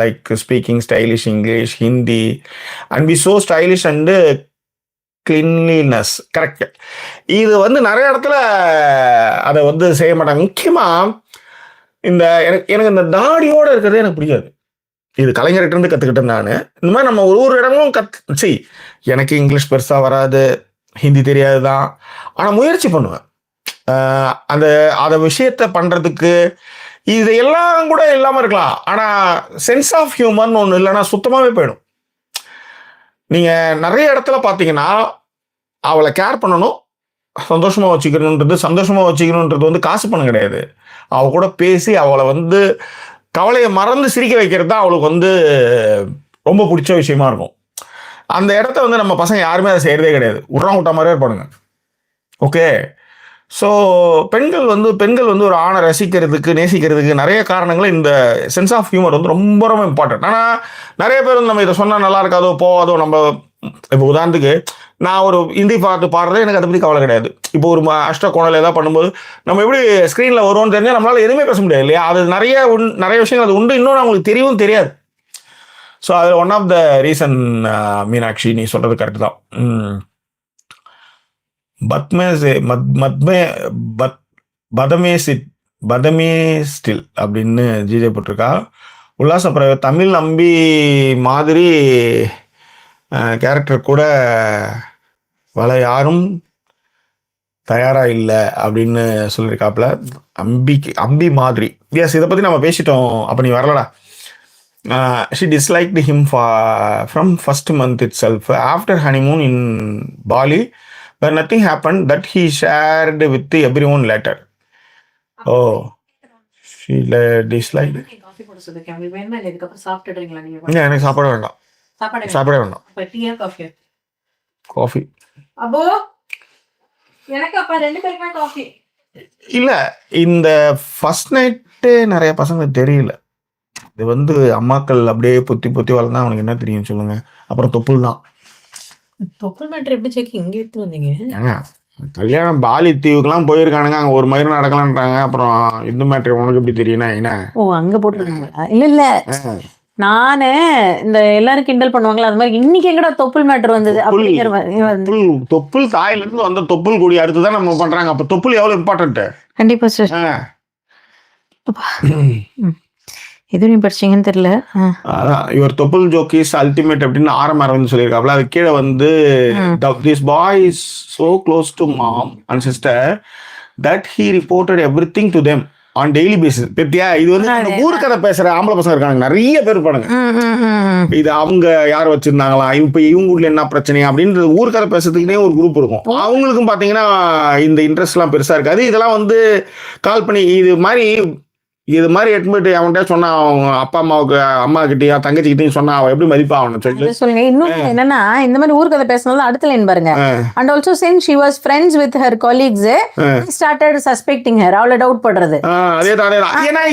like speaking stylish English, Hindi and be so stylish and cleanliness. Correct. இது வந்து நிறைய இடத்துல அதை வந்து செய்ய மாட்டாங்க. முக்கியமாக இந்த எனக்கு இந்த தாடியோடு இருக்கிறதே எனக்கு பிடிக்காது. இது கலைஞர்கிட்ட இருந்து கற்றுக்கிட்டேன் நான். இந்த மாதிரி நம்ம ஒரு இடமும் எனக்கு இங்கிலீஷ் பெருசாக வராது, ஹிந்தி தெரியாது தான், ஆனால் முயற்சி பண்ணுவேன். அந்த விஷயத்தை பண்ணுறதுக்கு இதையெல்லாம் கூட இல்லாமல் இருக்கலாம். ஆனால் சென்ஸ் ஆஃப் ஹியூமர்னு ஒன்று இல்லைன்னா சுத்தமாகவே போயிடும். நீங்கள் நிறைய இடத்துல பார்த்தீங்கன்னா அவளை கேர் பண்ணணும், சந்தோஷமாக வச்சுக்கணுன்றது வந்து காசு பணம் கிடையாது. அவள் கூட பேசி அவளை வந்து கவலையை மறந்து சிரிக்க வைக்கிறது தான் அவளுக்கு வந்து ரொம்ப பிடிச்ச விஷயமா இருக்கும். அந்த இடத்த வந்து நம்ம பசங்க யாருமே அதை செய்கிறதே கிடையாது. விட்டா மாதிரியே இருப்பானுங்க. ஓகே. ஸோ பெண்கள் வந்து ஒரு ஆணை ரசிக்கிறதுக்கு, நேசிக்கிறதுக்கு நிறைய காரணங்கள் இந்த சென்ஸ் ஆஃப் ஹியூமர் வந்து ரொம்ப ரொம்ப இம்பார்ட்டன்ட். ஆனால் நிறைய பேர் வந்து நம்ம இதை சொன்னால் நல்லா இருக்காதோ போவாதோ. நம்ம இப்போ உதாரணத்துக்கு நான் ஒரு ஹிந்தி பாட்டு பாடுறது எனக்கு அதை பற்றி கவலை கிடையாது. இப்போ ஒரு அஷ்டகோணல் ஏதாவது பண்ணும்போது நம்ம எப்படி ஸ்க்ரீனில் வருவோம்னு தெரிஞ்சால் நம்மளால் எதுவுமே பேச முடியாது இல்லையா? அது நிறைய விஷயங்கள் அது உண்டு, இன்னொன்று அவங்களுக்கு தெரியவும் தெரியாது. ஸோ அது one of the reason. Meenakshi நீ சொல்கிறது கரெக்ட் தான். பதமே ஸ்டில் அப்படின்னு ஜிஜே போட்டிருக்கா. உல்லாச பிறகு தமிழ் நம்பி மாதிரி கேரக்டர் கூட வள யாரும் தயாரா இல்லை அப்படின்னு சொல்லியிருக்காப்புல. அம்பி மாதிரி. எஸ், இதை பற்றி நம்ம பேசிட்டோம். அப்போ நீ வரலடா. She disliked him from first month itself. After honeymoon in Bali, but nothing happened that he shared with everyone later. Oh, she disliked. எனக்கு சாப்பிட வேண்டாம். சாப்பிட வேண்டாம். காஃபி இல்ல. இந்த ஃபர்ஸ்ட் நைட்டே நிறைய பசங்களுக்கு தெரியல. இது வந்து அம்மாக்கள் அப்படியே பொத்தி வளர்ந்தா அவனுக்கு என்ன தெரியும் சொல்லுங்க. அப்புறம் தொப்புள் தான். தொப்புள் மேட்டர் எப்படி செக் இங்க எடுத்து வந்தீங்க? கல்யாணம் பாலி தீவுக்கெல்லாம் போயிருக்கானுங்க, அங்க ஒரு மயிரும் நடக்கலான்றாங்க. அப்புறம் இந்த மேட்டர் உனக்கு எப்படி தெரியும்னா என்ன? ஓ, அங்க போட்டுருக்காங்க. இல்ல நானு இந்த எல்லாரும் கிண்டல் பண்ணுவாங்களா அது மாதிரி இன்னைக்கு எங்கடா தொப்புள் மேட்டர் வந்தது அப்படிங்கிற மாதிரி வந்து தொப்புள் தாயில இருந்து வந்த தொப்புள் கூடி அடுத்துதான் நம்ம பண்றாங்க. அப்ப தொப்புள் எவ்வளவு இம்பார்ட்டன்ட். கண்டிப்பா சார். எது நீ படிச்சீங்கன்னு தெரியல. அதான் இவர் தொப்புள் ஜோக்கிஸ் அல்டிமேட் அப்படின்னு ஆரம்பம் சொல்லியிருக்காப்ல. அது கீழே வந்து this boy is so close to mom and sister that he reported everything to them on daily basis. பத்தியா இது வந்து ஊர்க்கதை பேசுற ஆம்பளை பசங்க இருக்காங்க, நிறைய பேர் இருப்பானுங்க. இது அவங்க யார் வச்சிருந்தாங்களா, இப்ப இவங்க ஊர்ல என்ன பிரச்சனை அப்படின்றது ஊர்க்கதை பேசுறதுக்குனே ஒரு குரூப் இருக்கும். அவங்களுக்கும் பாத்தீங்கன்னா இந்த இன்ட்ரெஸ்ட் எல்லாம் பெருசா இருக்காது. இதெல்லாம் வந்து கால் பண்ணி இது மாதிரி எட்மிட் அவன்கிட்ட சொன்னா அவங்க அப்பா அம்மாவுக்கு அம்மா கிட்டயா தங்கச்சிக்கிட்டையும் சொன்னா அவன் எப்படி மதிப்பா அவனை சொல்லுங்க. இன்னும் என்னன்னா இந்த மாதிரி ஊர்க்கதை பேசினாலும் அடுத்த லைன் பாருங்க. And also since she was friends with her colleagues he started suspecting her. அவளை டவுட் பண்றது. அதேதான். ஏன்னா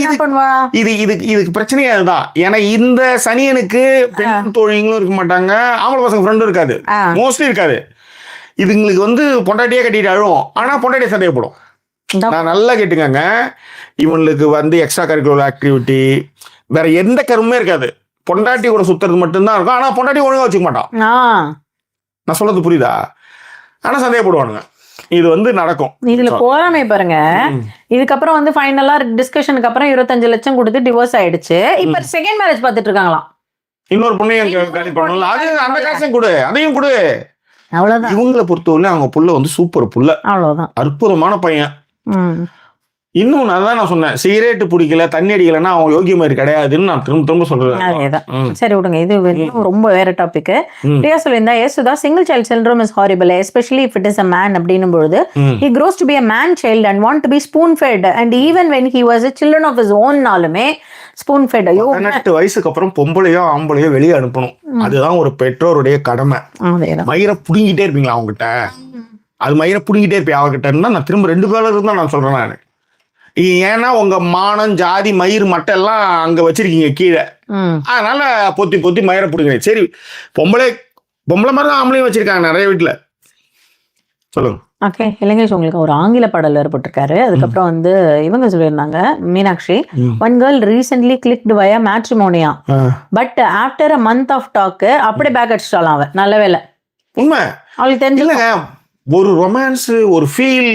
இதுக்கு பிரச்சனையே அதுதான். ஏன்னா இந்த சனியனுக்கு பெண் தோழிங்களும் இருக்க மாட்டாங்க, ஆம்பளை பசங்க ஃப்ரெண்டும் இருக்காது, மோஸ்ட்லி இருக்காது. இதுங்களுக்கு வந்து பொண்டாட்டியே கட்டிட்டு அழுவோம், ஆனா பொண்டாட்டியே சந்தேகப்படும். நான் நல்லா கேட்டுக்கங்க, இவங்களுக்கு வந்து எக்ஸ்ட்ரா கரிக்குலர் ஆக்டிவிட்டி வேற எந்த கருமே இருக்காது. பொண்டாட்டி கூட சுத்துறது மட்டும்தான் இருக்கும், ஆனா பொண்டாட்டி ஒழுங்கா வச்சுக்க மாட்டான். நான் சொல்றது புரியுதா? ஆனா சந்தேகப்படுவானுங்க. இது வந்து நடக்கும். இதுல போறாமே பாருங்க. இதுக்கப்புறம் வந்து ஃபைனலா டிஸ்கஷனுக்கு அப்புறம் 25 லட்சம் கொடுத்து டிவோர்ஸ் ஆயிடுச்சு. இப்ப செகண்ட் மேரேஜ் பார்த்துட்டு இருக்காங்களாம். இன்னொரு பொண்ணையும் பண்ணல, அது அந்த காசையும் கொடு, அதையும் கொடு. அவ்வளவுதான். இவங்களை பொறுத்தவரை அவங்க புள்ள வந்து சூப்பர் புள்ள, அவ்வளவுதான், அற்புதமான பையன். இன்னும் அதான் நான் சொன்னேன், சிகரெட் பிடிக்கல தண்ணி அடிக்கலன்னா அவங்க யோகிய மாதிரி கிடையாதுன்னு நான் திரும்ப சொல்றேன். அதேதான். சரி விடுங்க, இது ரொம்ப வேற டாபிக். பிரியா சொல்லியிருந்தா யேசுதா single child syndrome is horrible especially if it is a man அப்படின்னும் பொழுது he grows to be a man child and want to be spoon fed and even when he was a children of his own நாலுமே spoon fed. 18 வயசுக்கு அப்புறம் பொம்பளையோ ஆம்பளையோ வெளியே அனுப்பணும், அதுதான் ஒரு பெற்றோருடைய கடமை. மயிரை புடுங்கிட்டே இருப்பீங்களா அவங்ககிட்ட, அது மயிரை புடுங்கிட்டே இருப்பேன் அவகிட்ட இருந்தா நான் திரும்ப 2 பேர்ல இருந்தா நான் சொல்றேன் நான். ஏன்னா உங்க மானம் ஜாதி மயிர் மட்டை எல்லாம் அங்க வச்சிருக்கீங்க கீழே, அதனால பொத்தி மயிரை பிடிங்க. சரி, பொம்பளை மாதிரி தான் ஆம்பளையும் வச்சிருக்காங்க நிறைய வீட்டுல. சொல்லுங்க. ஓகே, இலங்கேஷ் உங்களுக்கு ஒரு ஆங்கில பாடல் ஏற்பட்டிருக்காரு. அதுக்கப்புறம் வந்து இவங்க சொல்லியிருந்தாங்க, Meenakshi, one girl recently clicked via மேட்ரிமோனியா but after a month of talk அப்படியே பேக் அடிச்சிட்டாலாம் அவன். நல்ல வேலை. உண்மை அவளுக்கு தெரிஞ்சுங்க, ஒரு ரொமான்ஸ் ஒரு ஃபீல்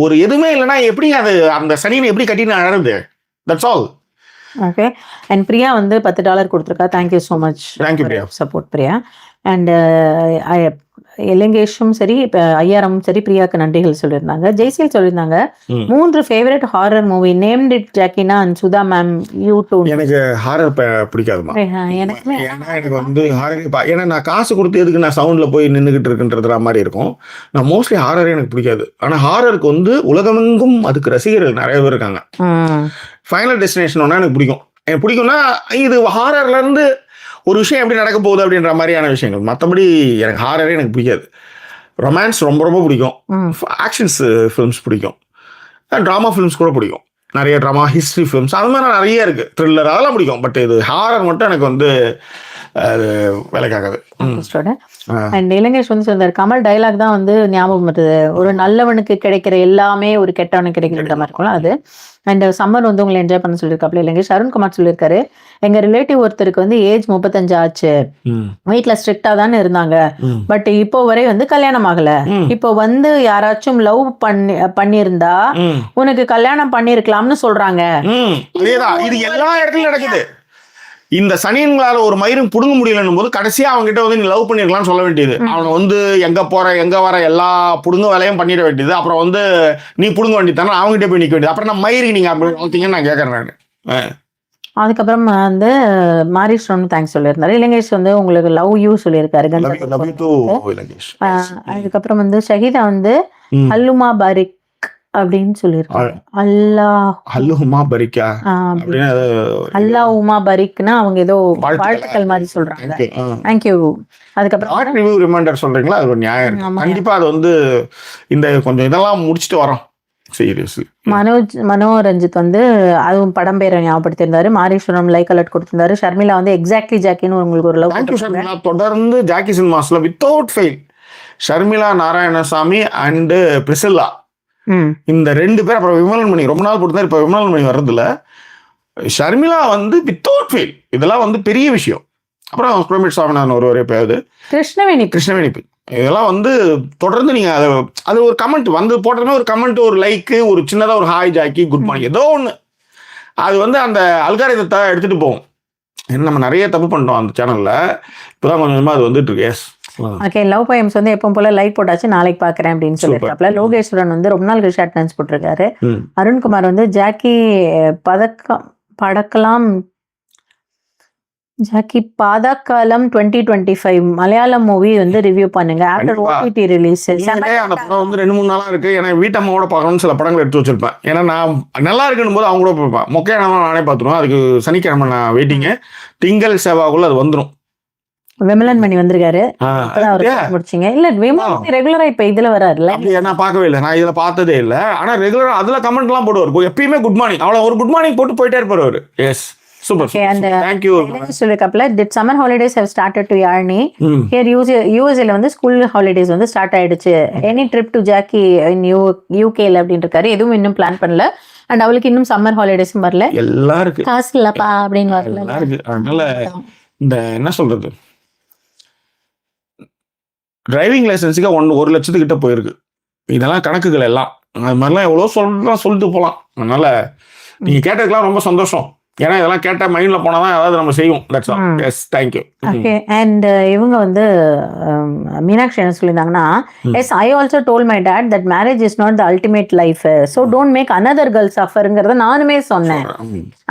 ஒரு எதுவுமே இல்லைன்னா எப்படி அது அந்த சனியை எப்படி கட்டின்னு அழறது? That's all. Okay. And Priya வந்து $10 கொடுத்துருக்கா. Thank you so much. Thank you Priya. Support Priya. And இலங்கேஷும் சரி ஐயாரமும் சரி பிரியாவுக்கு நன்றிகள் சொல்லியிருந்தாங்க. ஜெய்சீல் சொல்லியிருந்தாங்க 3 favourite horror movie named it ஜாக்கினா and Sudha ma'am you too. எனக்கு ஹாரர் பிடிக்காதுமா. எனக்கு வந்து ஹாரர் ஏன்னா நான் காசு கொடுத்து எதுக்கு நான் சவுண்ட்ல போய் நின்றுகிட்டு இருக்குன்ற மாதிரி இருக்கும். நான் மோஸ்ட்லி ஹாரரே எனக்கு பிடிக்காது. ஆனா ஹாரருக்கு வந்து உலகமெங்கும் அதுக்கு ரசிகர்கள் நிறைய பேர் இருக்காங்க. ஃபைனல் டெஸ்டினேஷன் ஒன்னா எனக்கு பிடிக்கும். எனக்கு பிடிக்கும்னா இது ஹாரர்ல இருந்து ஒரு விஷயம் எப்படி நடக்க போகுது அப்படின்ற மாதிரியான விஷயங்கள். மற்றபடி எனக்கு ஹாரரே எனக்கு பிடிக்காது. ரொமான்ஸ் ரொம்ப பிடிக்கும், ஆக்ஷன்ஸ் ஃபிலிம்ஸ் பிடிக்கும், ட்ராமா ஃபிலிம்ஸ் கூட பிடிக்கும், நிறைய ட்ராமா ஹிஸ்ட்ரி ஃபிலிம்ஸ் அது மாதிரி நிறைய இருக்கு, த்ரில்லர் அதெல்லாம் பிடிக்கும். பட் இது ஹாரர் மட்டும் எனக்கு வந்து அது வேலைக்காகாது. அண்ட் இலங்கேஷ் வந்து சொல்றாரு, கமல் டைலாக் தான் வந்து ஞாபகம் வருது, ஒரு நல்லவனுக்கு கிடைக்கிற எல்லாமே ஒரு கெட்டவனுக்கு கிடைக்கிற மாதிரி இருக்கும்ல அது. அண்ட் சம்மர் வந்து உங்களை என்ஜாய் பண்ண சொல்லியிருக்காப்ல இலங்கேஷ். அருண்குமார் சொல்லியிருக்காரு, எங்க ரிலேட்டிவ் ஒருத்தருக்கு வந்து ஏஜ் 35 ஆச்சு, வீட்டுல ஸ்ட்ரிக்டா தானே இருந்தாங்க, பட் இப்போ வரை வந்து கல்யாணம் ஆகல. இப்போ வந்து யாராச்சும் லவ் பண்ணிருந்தா உனக்கு கல்யாணம் பண்ணிருக்கலாம்னு சொல்றாங்க. இது எல்லா இடத்துலயும் நடக்குது. இந்த சனியன்களால ஒரு மயிரும் புடுங்க முடியலன்னும் போது கடைசியா அவங்க கிட்ட வந்து நீ லவ் பண்ணிருக்கலாம்னு சொல்ல வேண்டியது. அவனை வந்து எங்க போற எங்க வர எல்லா புடுங்க வேலையும் பண்ணிட வேண்டியது. அப்புறம் வந்து நீ புடுங்க வேண்டியதானே அவங்ககிட்ட போய் நிக்க வேண்டியது. அப்புறம் நான் மயிருக்கு நீங்க அப்படி வளர்த்தீங்கன்னு நான் கேட்கறேன் நான். அதுக்கப்புறம் வந்து மாரிஸ்வரன் தேங்க்ஸ் சொல்லியிருந்தாரு. இலங்கேஷ் வந்து உங்களுக்கு லவ் யூ சொல்லியிருக்காரு. அதுக்கப்புறம் வந்து ஷஹீதா வந்து அல்லுமா பாரிக் அப்படின்னு சொல்லியிருக்காங்க. அல்லுமா பரிக்கா அல்லாஹ் உமா பரிக்னா அவங்க ஏதோ வாழ்த்துக்கள் மாதிரி சொல்றாங்க. தேங்க்யூ. அதுக்கப்புறம் ரிவ்யூ ரிமைண்டர் சொல்றீங்களா, அது ஒரு நியாயம். கண்டிப்பா அது வந்து இந்த கொஞ்சம் இதெல்லாம் முடிச்சுட்டு வரோம். சீரியஸ்லி மனோரஞ்சித் வந்து அதுவும் படம் பேரை ஞாபகப்படுத்திருந்தாரு. மாரீஸ்வரம் லைக் அலர்ட் கொடுத்திருந்தாரு. ஷர்மிளா வந்து எக்ஸாக்ட்லி ஜாக்கின்னு உங்களுக்கு ஒரு லவ். தேங்க்யூ ஷர்மிளா. தொடர்ந்து ஜாக்கி சினிமாஸ்ல without fail Sharmila Narayanasamy and Priscilla இந்த 2 பேர், அப்புறம் விமலன் மணி ரொம்ப நாள் போட்டு, இப்ப விமலன் மணி வர்றதில்ல. ஷர்மிளா வந்து வித்தவுட் ஃபெயில், இதெல்லாம் வந்து பெரிய விஷயம். அப்புறம் பிரமிட் சாமிநாதன் ஒருவரே பேரு, கிருஷ்ணவேணி இதெல்லாம் வந்து தொடர்ந்து நீங்க அது ஒரு கமெண்ட் வந்து போட்டதுமே ஒரு கமெண்ட், ஒரு லைக்கு, ஒரு சின்னதா ஒரு ஹாய் ஜாக்கி குட் மார்னிங் ஏதோ ஒன்று, அது வந்து அந்த அல்காரிதத்தை எடுத்துட்டு போகும். நம்ம நிறைய தப்பு பண்ணிட்டோம் அந்த சேனல்ல, இப்பதான் கொஞ்சமா அது வந்துட்டு இருக்கு. எஸ் ஓகே, லவ் போயம்ஸ் வந்து எப்பவும் போல லைக் போட்டாச்சு, நாளைக்கு பாக்குறேன் அப்படின்னு சொல்லியிருக்காப்ல. லோகேஸ்வரன் வந்து ரொம்ப நாள் கழிச்சு அட்டெண்டன்ஸ் போட்டிருக்காரு. அருண்குமார் வந்து ஜாக்கி பாதக்காலம் 2025 மலையாளம் மூவி வந்து ரிவ்யூ பண்ணுங்க ஆஃப்டர் ஓடிடி ரிலீஸ். அந்த படம் வந்து 2-3 நாளா இருக்கு. ஏன்னா வீட்டம்மாவோட பார்க்கணும்னு சில படங்கள் எடுத்து வச்சிருப்பேன். ஏன்னா நான் நல்லா இருக்குன்னு போது அவங்க கூட பார்ப்பேன். மொக்கையான நானே பார்த்துருவேன். அதுக்கு சனிக்கிழமை நான் வெயிட்டிங்க, திங்கள் செவ்வாய்க்குள்ள அது வந்துடும். விமலன் மணி வந்திருக்காரு, முடிச்சிங்க இல்ல? விமலன் ரெகுலரா இப்ப இதுல வராருல்ல? நான் பார்க்கவே இல்லை, நான் இதுல பார்த்ததே இல்லை. ஆனா ரெகுலரா அதுல கமெண்ட் எல்லாம் போடுவார். எப்பயுமே குட் மார்னிங், அவ்வளவு ஒரு குட் மார்னிங் போட்டு போயிட்டே இருப்பாரு அவரு. Yes super. Okay, and thank you. சொல்லிருக்காப்ல, did summer holidays have started to Yarni? Here USA ல வந்து ஸ்கூல் ஹாலிடேஸ் வந்து ஸ்டார்ட் ஆயிடுச்சு. எனி ட்ரிப் டு ஜாக்கி இன் யூகேல அப்படின்னு இருக்காரு. எதுவும் இன்னும் பிளான் பண்ணல. அண்ட் அவளுக்கு இன்னும் சம்மர் ஹாலிடேஸும் வரல. எல்லாம் இருக்கு, காசு இல்லப்பா அப்படின்னு வரல. அதனால இந்த என்ன சொல்றது, டிரைவிங் லைசன்ஸுக்கு 1 லட்சத்துக்கிட்ட போயிருக்கு. இதெல்லாம் கணக்குகள் எல்லாம் அது மாதிரிலாம் எவ்வளோ சொல்லிட்டு போகலாம். அதனால நீங்க கேட்டதுக்கெல்லாம் ரொம்ப சந்தோஷம். ஏன்னா இதெல்லாம் கேட்டால் மைண்ட்ல போனால் தான் ஏதாவது நம்ம செய்வோம். That's all. Yes, thank you. Okay, and இவங்க வந்து மீனாட்சி என்ன சொல்லியிருந்தாங்கன்னா, yes I also told my dad that marriage is not the ultimate life, so don't make another girl சஃபருங்கிறத நானுமே சொன்னேன்,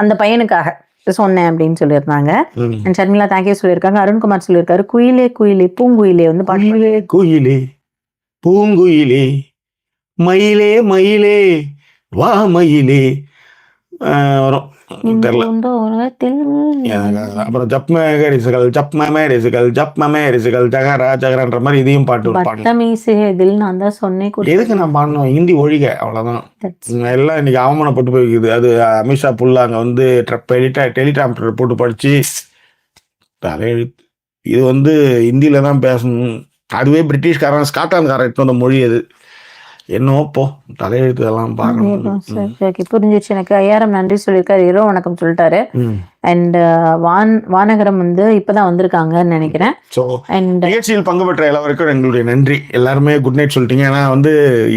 அந்த பையனுக்காக சொன்னேன் அப்படின்னு சொல்லியிருந்தாங்க. அண்ட் ஷர்மிளா தேங்க்யூ சொல்லியிருக்காங்க. அருண்குமார் சொல்லியிருக்காரு, குயிலே குயிலே பூங்குயிலே வந்து குயிலே குயிலே பூங்குயிலே மயிலே மயிலே வா மயிலே வரும் தெரியல. அப்புறம் ஜப்மேரிசுகள் ஜப்மேரிசுகள் ஜப்மேரிசுகள் ஜகரா ஜகரான்ற மாதிரி இதையும் பாட்டு நான் சொன்னேன். எதுக்கு நான் பாடணும்? ஹிந்தி ஒழிக, அவ்வளவுதான். எல்லாம் இன்னைக்கு அவமானப்பட்டு போயிருக்குது. அது அமித்ஷா புல்லா அங்க வந்து டெலிடாப்டர் போட்டு படிச்சு இது வந்து ஹிந்தியில தான் பேசணும். அதுவே பிரிட்டிஷ்காரன் ஸ்காட்லாந்துக்காரன் எடுத்து வந்த மொழி அது. என்னவோ போ, தலையெழுத்து எல்லாம் பார்க்கணும். புரிஞ்சிச்சு எனக்கு. ஐயாயிரம் நன்றி சொல்லியிருக்காரு, இரோ வணக்கம் சொல்லிட்டாரு. அண்ட் வானகரம் வந்து இப்பதான் வந்திருக்காங்கன்னு நினைக்கிறேன். நிகழ்ச்சியில் பங்கு பெற்ற எல்லாருக்கும் எங்களுடைய நன்றி. எல்லாருமே குட் நைட் சொல்லிட்டீங்க. ஏன்னா வந்து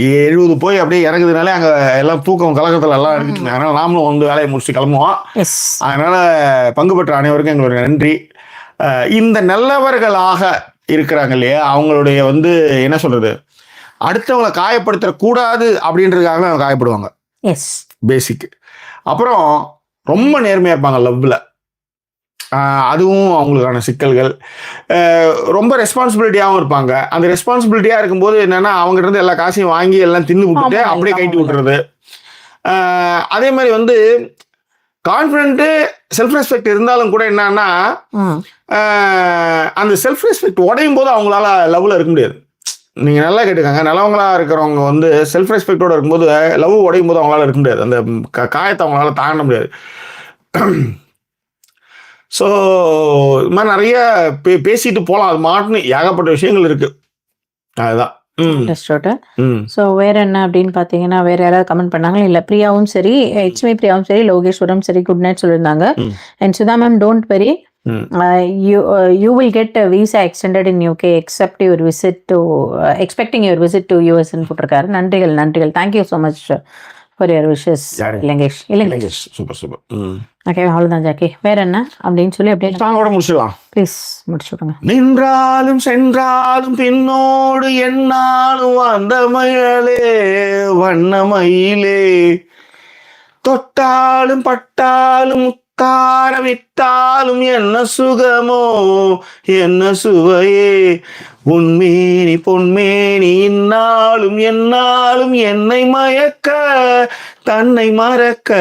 70 போய் அப்படியே இறங்குதுனாலே அங்க எல்லாம் தூக்கம் கலக்கத்துல எல்லாம் இருக்கு. அதனால நாமளும் வந்து வேலையை முடிச்சு கிளம்புவோம். அதனால பங்கு பெற்ற அனைவருக்கும் எங்களுடைய நன்றி. இந்த நல்லவர்களாக இருக்கிறாங்க இல்லையா, அவங்களுடைய வந்து என்ன சொல்றது, அடுத்தவங்களை காயப்படுத்தக்கூடாது அப்படின்றதுக்காக அவங்க காயப்படுவாங்க. பேசிக். அப்புறம் ரொம்ப நேர்மையா இருப்பாங்க லவ்ல, அதுவும் அவங்களுக்கான சிக்கல்கள். ரொம்ப ரெஸ்பான்சிபிலிட்டியாகவும் இருப்பாங்க. அந்த ரெஸ்பான்சிபிலிட்டியா இருக்கும்போது என்னன்னா, அவங்ககிட்ட இருந்து எல்லா காசையும் வாங்கி எல்லாம் தின்னு விட்டுட்டு அப்படியே கைட்டி விட்டுறது. அதே மாதிரி வந்து கான்ஃபிடென்ட்டு செல்ஃப் ரெஸ்பெக்ட் இருந்தாலும் கூட என்னன்னா, அந்த செல்ஃப் ரெஸ்பெக்ட் உடையும் போது அவங்களால லவ்ல இருக்க முடியாது. நீங்க நல்லா கேட்டுக்காங்க, நல்லவங்களா இருக்கிறவங்க வந்து செல்ஃப் ரெஸ்பெக்டோட இருக்கும்போது லவ் உடையும் போது அவங்களால இருக்க முடியாது. அந்த காயத்தை அவங்களால தாண்ட முடியாது. ஸோ இது மாதிரி நிறைய பேசிட்டு போகலாம். அது மாட்டுன்னு ஏகப்பட்ட விஷயங்கள் இருக்கு. அதுதான். ஸோ வேற என்ன அப்படின்னு பார்த்தீங்கன்னா, வேற யாராவது கமெண்ட் பண்ணாங்களா? இல்லை, பிரியாவும் சரி, ஹெச்மி பிரியாவும் சரி, லோகேஸ்வரம் சரி குட் நைட் சொல்லியிருந்தாங்க. And Sudha ma'am don't worry, you will get a visa extended in UK except your visit to expecting your visit to US ன்னு போட்டிருக்காரு. நன்றிகள். Thank you so much for your wishes. Ilangesh super. Okay, அவ்வளோதான் Jackie. வேற என்ன அப்படின்னு சொல்லி அப்படியே சாங்கோட முடிச்சிடலாம். ப்ளீஸ் முடிச்சுடுங்க. நின்றாலும் சென்றாலும் பின்னோடு என்னாலும் அந்த மயிலே வண்ணமயிலே தொட்டாலும் பட்டாலும் காரவிட்டாலும் என்ன சுகமோ என்ன சுவையே உன்மேனி பொன்மேனி இன்னாலும் என்னாலும் என்னை மயக்க தன்னை மறக்க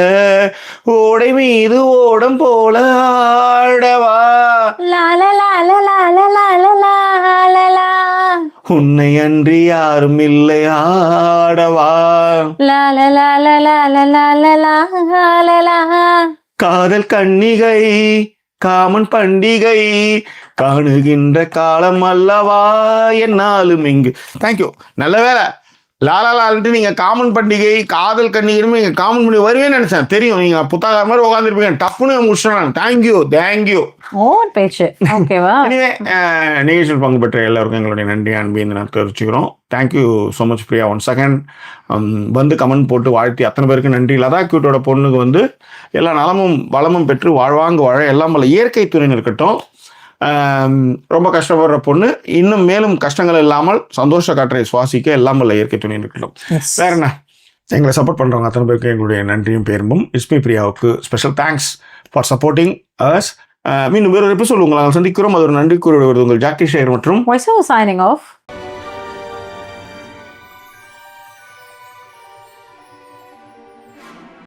ஓடை மீது ஓடம் போல ஆடவா உன்னை அன்றி யாரும் இல்லை ஆடவா காதல் கன்னிகை காமன் பண்டிகை காணுகின்ற காலம் அல்லவா என்னாலும் இங்கு. தேங்க்யூ. நல்ல வேலை லாலாலான்ட்டு நீங்கள் காமன் பண்டிகை காதல் கண்ணீருமே நீங்கள் காமன் பண்ணி வருவேன்னு நினச்சேன். தெரியும் நீங்கள் புத்தகம் மாதிரி உட்காந்துருப்பீங்க. டப்புன்னு முடிச்சிடலாம். தேங்க்யூ. ஓ பேச்சு ஓகேவா. எனவே நிகழ்ச்சியில் பங்கு பெற்ற எல்லாருக்கும் எங்களுடைய நன்றி அன்பு நான் தெரிவிச்சுக்கிறோம். Thank you so much Priya. One second வந்து கமெண்ட் போட்டு வாழ்த்தி அத்தனை பேருக்கு நன்றி. லதா கியூட்டோட பொண்ணுக்கு வந்து எல்லா நலமும் வளமும் பெற்று வாழ்வாங்கு வாழ எல்லாம் வல்ல இயற்கை துணைன்னு இருக்கட்டும். ரொம்ப கஷ்டப்படுற பொண்ணு இன்னும் மேலும் கஷ்டங்கள் இல்லாமல் சந்தோஷ காற்றை சுவாசிக்க எல்லாம் வல்ல இயற்கை துணை இருக்கட்டும். வேற என்ன, எங்களை சப்போர்ட் பண்றவங்க அத்தனை பேருக்கு எங்களுடைய நன்றியும் பேரும்பும். இஸ்மி பிரியாவுக்கு special thanks for supporting us. மீண்டும் வேறொரு எபிசோட் உங்களை சந்திக்கிறோம். அது ஒரு நன்றி கூறுவது உங்கள் ஜாக்கி ஷேர் மற்றும் signing off.